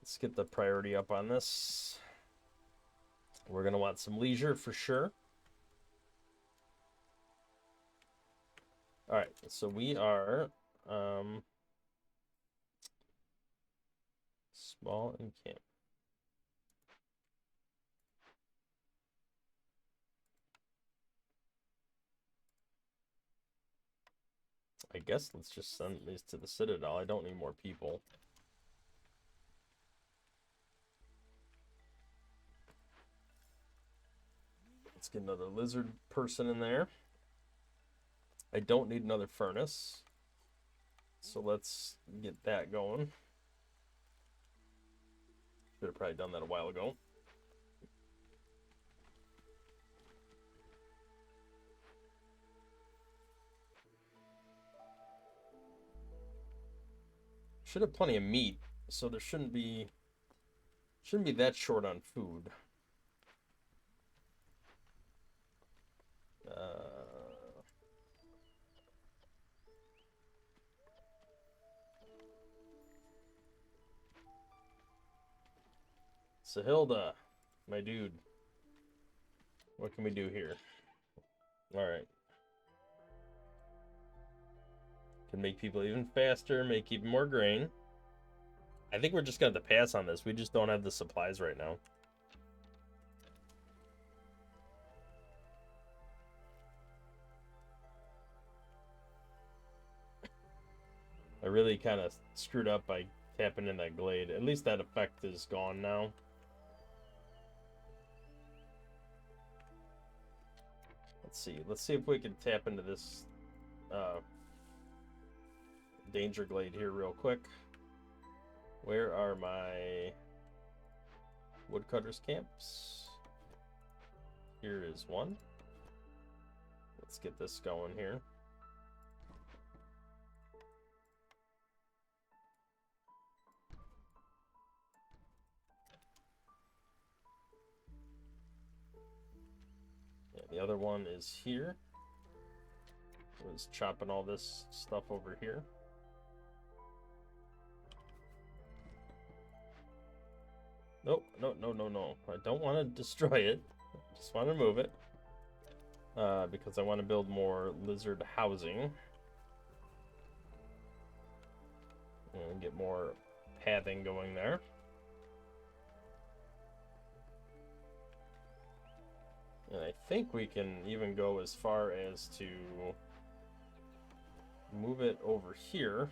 Let's get the priority up on this. We're going to want some leisure for sure. All right, so we are small and camp. I guess let's just send these to the Citadel. I don't need more people. Let's get another lizard person in there. I don't need another furnace. So let's get that going. Should have probably done that a while ago. Should have plenty of meat, so there shouldn't be that short on food. Sahilda, my dude, what can we do here? All right. Can make people even faster, make even more grain. I think we're just going to have to pass on this. We just don't have the supplies right now. I really kind of screwed up by tapping in that glade. At least that effect is gone now. Let's see. Let's see if we can tap into this danger glade here real quick. Where are my woodcutters camps? Here is one. Let's get this going here. Yeah, the other one is here. I was chopping all this stuff over here. Nope, no. I don't want to destroy it. I just want to move it. Because I want to build more lizard housing. And get more pathing going there. And I think we can even go as far as to move it over here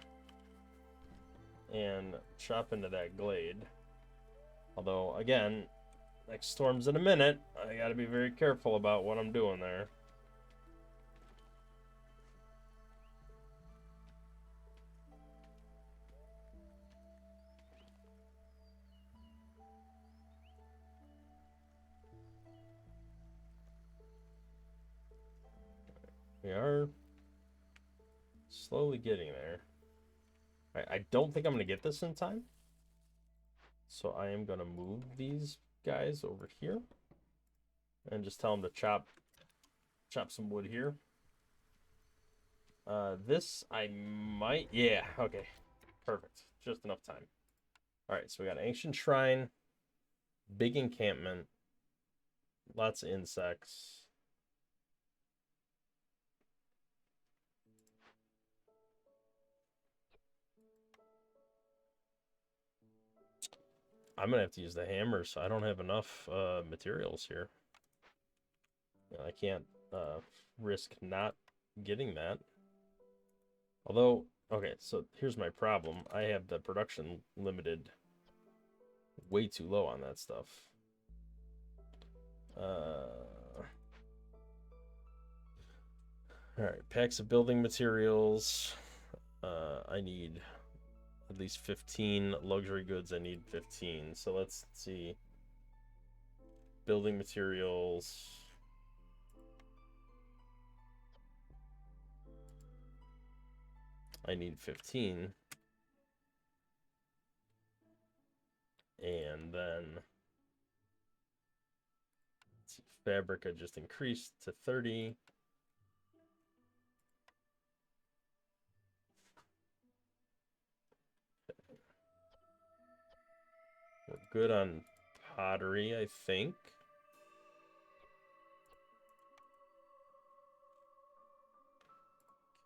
and chop into that glade. Although, again, next storm's in a minute. I gotta be very careful about what I'm doing there. We are slowly getting there. I don't think I'm going to get this in time. So I am going to move these guys over here. And just tell them to chop some wood here. This I might... Yeah, okay. Perfect. Just enough time. Alright, so we got Ancient Shrine. Big encampment. Lots of insects. I'm gonna have to use the hammer, so I don't have enough materials here. I can't risk not getting that. Although, okay, so here's my problem. I have the production limited way too low on that stuff. Alright, packs of building materials. I need at least 15 luxury goods. I need 15. So let's see. Building materials. I need 15. And then let's see, fabric I just increased to 30. We're good on pottery, I think.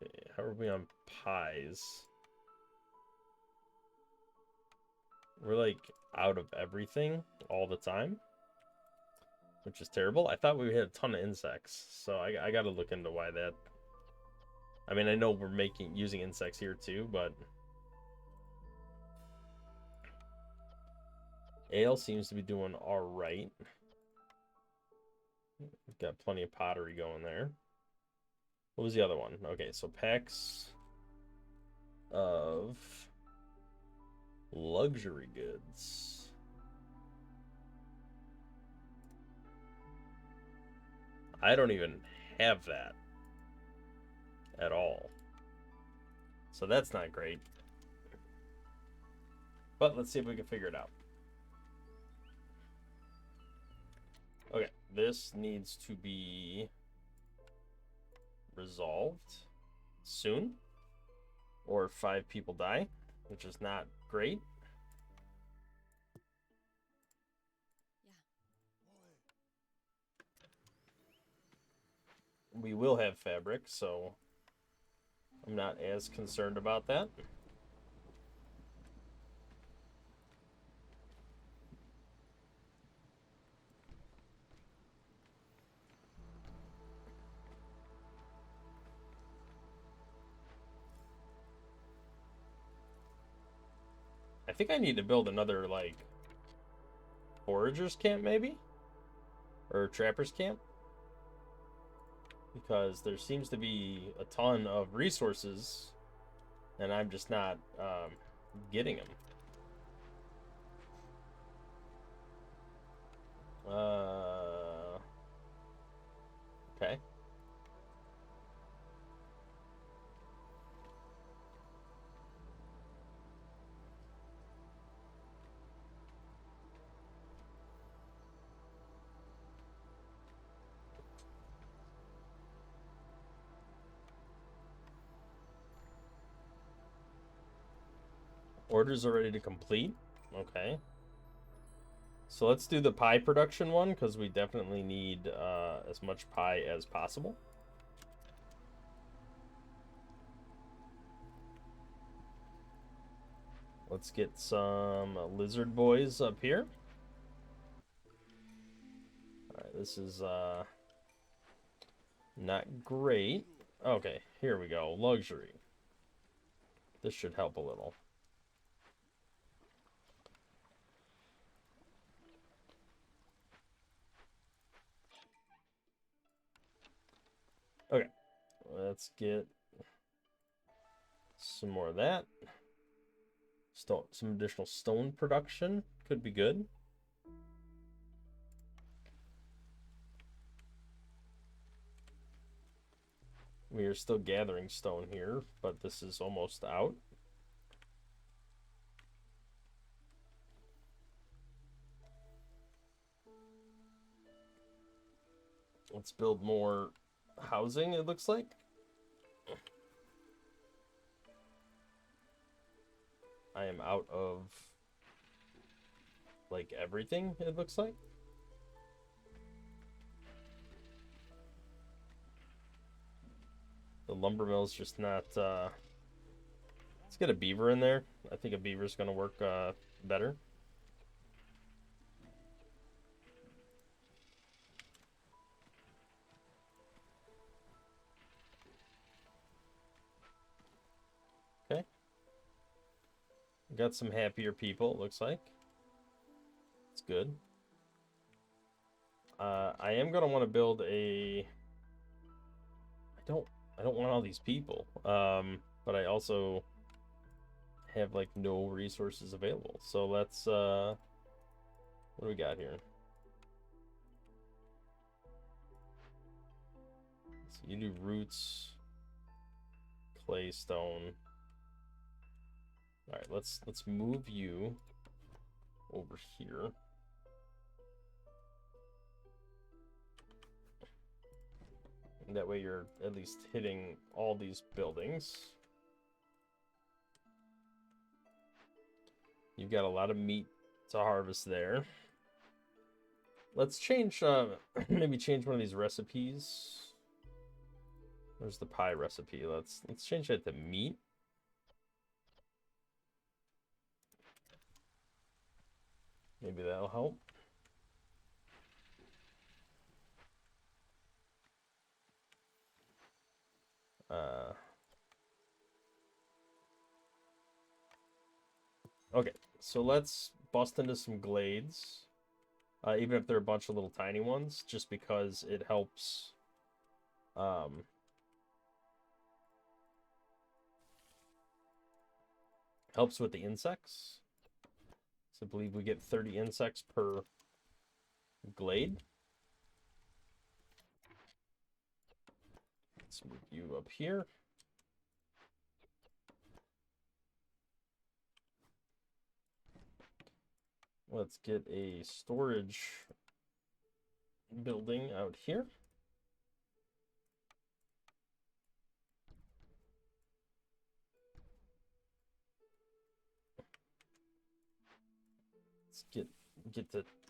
Okay, how are we on pies? We're like out of everything all the time, which is terrible. I thought we had a ton of insects, so I got to look into why that. I mean, I know we're using insects here too, but ale seems to be doing all right. We've got plenty of pottery going there. What was the other one? Okay, so packs of luxury goods. I don't even have that at all. So that's not great. But let's see if we can figure it out. Okay, this needs to be resolved soon, or 5 people die, which is not great. We will have fabric, so I'm not as concerned about that. I think I need to build another, like, foragers camp, maybe? Or trappers camp? Because there seems to be a ton of resources, and I'm just not getting them. Okay. Orders are ready to complete. Okay. So let's do the pie production one, because we definitely need as much pie as possible. Let's get some lizard boys up here. Alright, this is not great. Okay, here we go. Luxury. This should help a little. Okay, let's get some more of that. Some additional stone production could be good. We are still gathering stone here, but this is almost out. Let's build more housing, it looks like. I am out of, like, everything, it looks like. The lumber mill's just not, let's get a beaver in there. I think a beaver's gonna work better. Okay. Got some happier people, it looks like. It's good. I am gonna want to build a... I don't I don't want all these people. But I also have like no resources available. So let's what do we got here? So you do roots, clay, stone. All right, let's move you over here. And that way you're at least hitting all these buildings. You've got a lot of meat to harvest there. Let's change, maybe change one of these recipes. There's the pie recipe. Let's change that to meat. Maybe that'll help. Okay, so let's bust into some glades. Even if they're a bunch of little tiny ones, just because it helps. Helps with the insects. So I believe we get 30 insects per glade. Let's move you up here. Let's get a storage building out here. Let's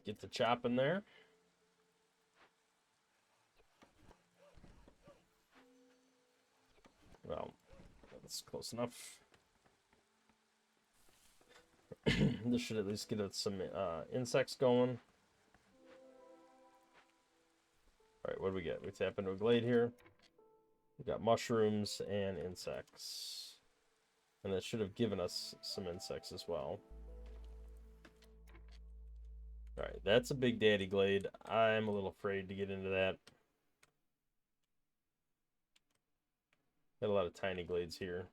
get the chop in there. Well, that's close enough. This should at least get us some insects going. All right, what do we get? We tap into a glade here. We got mushrooms and insects. And that should have given us some insects as well. All right, that's a big daddy glade. I'm a little afraid to get into that. Got a lot of tiny glades here.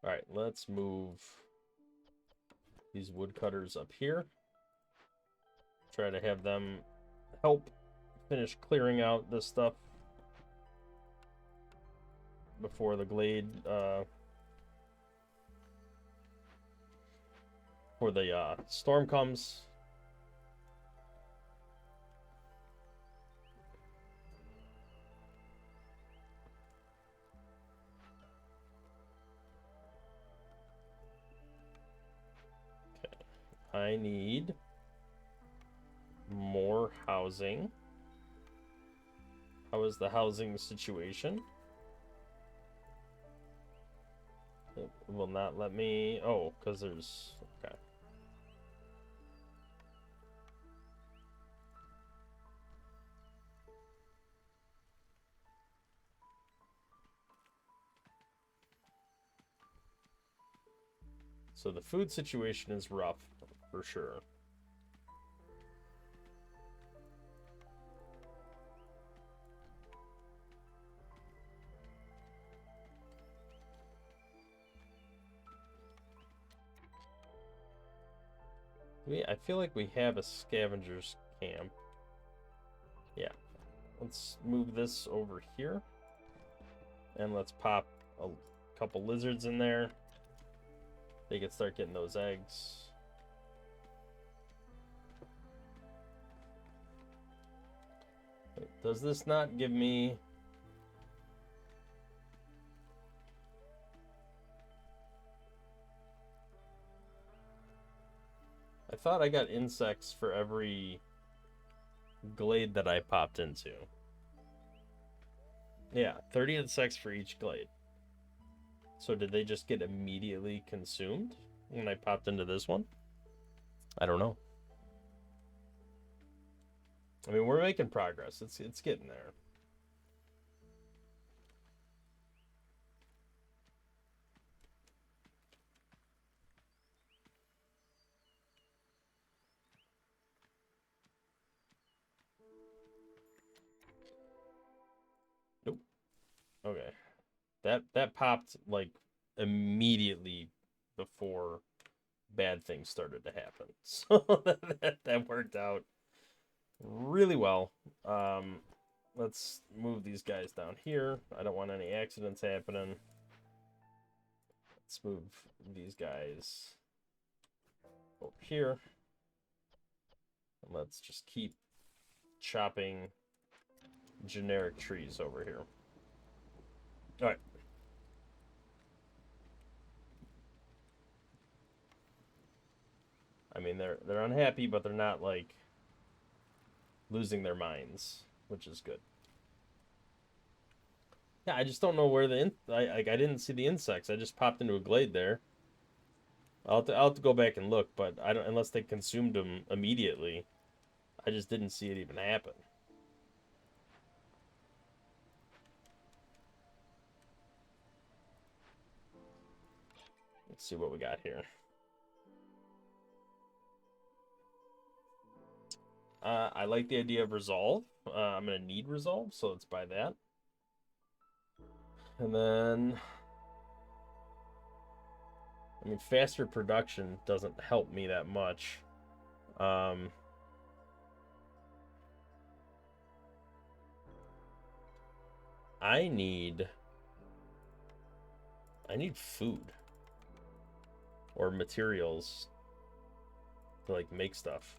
All right, let's move these woodcutters up here. Try to have them help finish clearing out this stuff before the glade, before the storm comes. Okay, I need more housing. How is the housing situation? It will not let me. Oh, because there's. Okay. So the food situation is rough for sure. I feel like we have a scavenger's camp. Yeah. Let's move this over here. And let's pop a couple lizards in there. They can start getting those eggs. Does this not give me... I thought I got insects for every glade that I popped into. Yeah, 30 insects for each glade. So did they just get immediately consumed when I popped into this one? I don't know. I mean, we're making progress. It's getting there. Okay. That popped like immediately before bad things started to happen. So that worked out really well. Um, let's move these guys down here. I don't want any accidents happening. Let's move these guys over here. And let's just keep chopping generic trees over here. All right. I mean, they're unhappy, but they're not like losing their minds, which is good. Yeah, I just don't know where I didn't see the insects. I just popped into a glade there. I'll have to go back and look, but I don't unless they consumed them immediately. I just didn't see it even happen. Let's see what we got here. I like the idea of resolve. I'm gonna need resolve, so let's buy that. And then, I mean, faster production doesn't help me that much. Um, I need food or materials to like make stuff.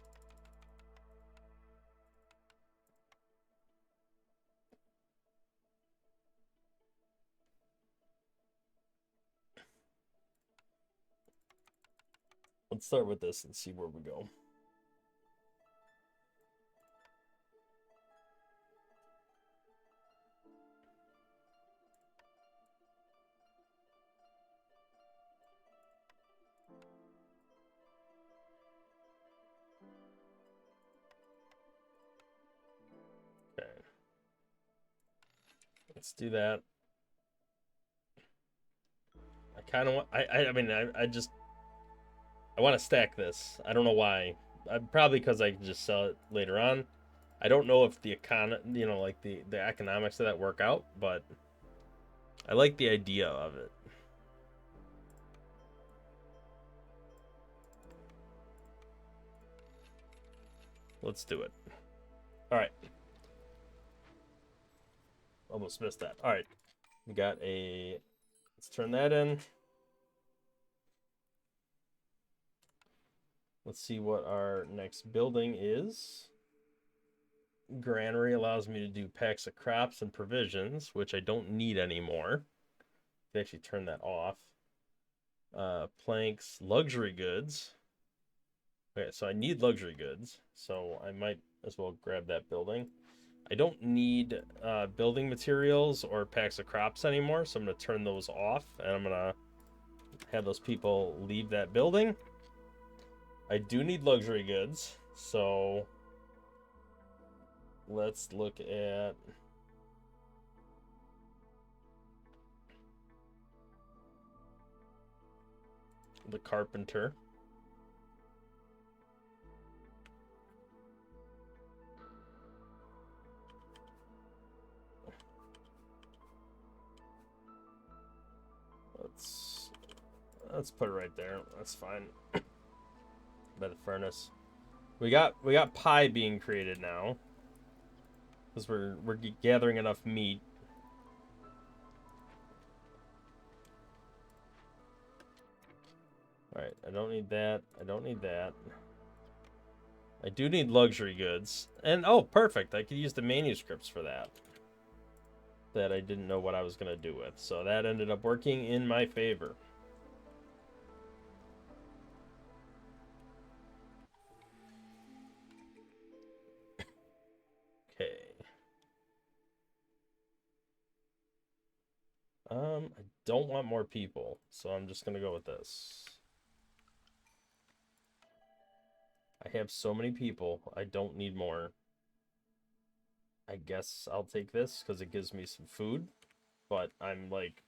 Let's start with this and see where we go. Okay. Let's do that. I kind of want. I mean, I want to stack this. I don't know why. Probably because I can just sell it later on. I don't know if like the economics of that work out, but I like the idea of it. Let's do it. All right. Almost missed that. All right. We got a. Let's turn that in. Let's see what our next building is. Granary allows me to do packs of crops and provisions, which I don't need anymore. I actually turn that off. Planks, luxury goods. Okay, so I need luxury goods, so I might as well grab that building. I don't need building materials or packs of crops anymore, so I'm going to turn those off, and I'm going to have those people leave that building. I do need luxury goods, so let's look at the carpenter. Let's put it right there. That's fine. By the furnace. We got pie being created now. Because we're gathering enough meat. Alright, I don't need that. I don't need that. I do need luxury goods. And, oh, perfect. I could use the manuscripts for that. That I didn't know what I was going to do with. So that ended up working in my favor. Okay. I don't want more people. So I'm just going to go with this. I have so many people. I don't need more. I guess I'll take this because it gives me some food. But I'm like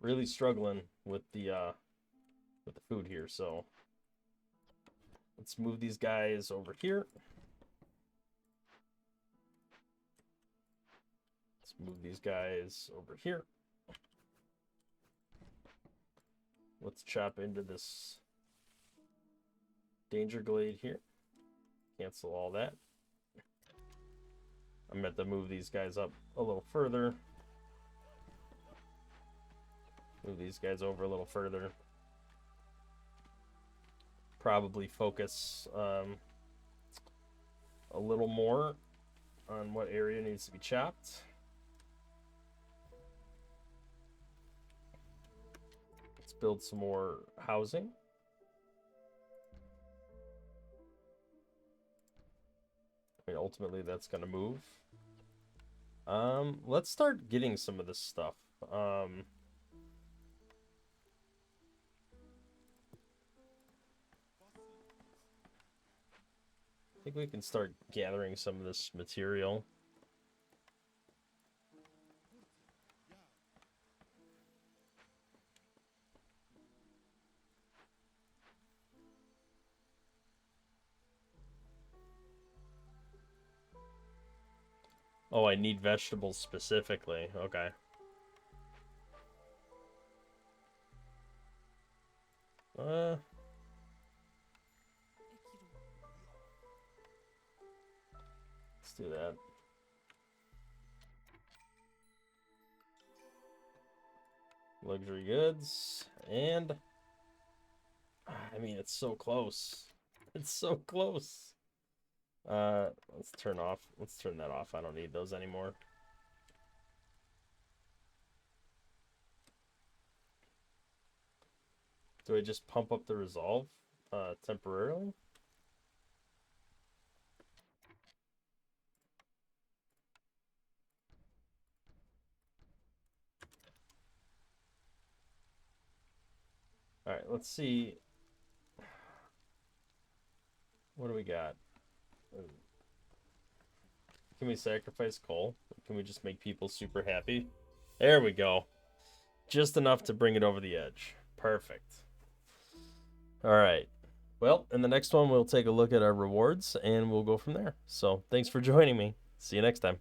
really struggling with the food here, so let's move these guys over here. Let's move these guys over here. Let's chop into this danger glade here. Cancel all that. I'm going to have to move these guys up a little further. Move these guys over a little further. Probably focus a little more on what area needs to be chopped. Let's build some more housing. I mean, ultimately, that's going to move. Let's start getting some of this stuff. I think we can start gathering some of this material. Oh, I need vegetables specifically. Okay. Let's do that. Luxury goods. And I mean, it's so close. It's so close. Let's turn that off. I don't need those anymore. Do I just pump up the resolve temporarily? All right, let's see. What do we got? Can we sacrifice coal? Can we just make people super happy? There we go. Just enough to bring it over the edge. Perfect. All right. Well, in the next one, we'll take a look at our rewards and we'll go from there. So thanks for joining me. See you next time.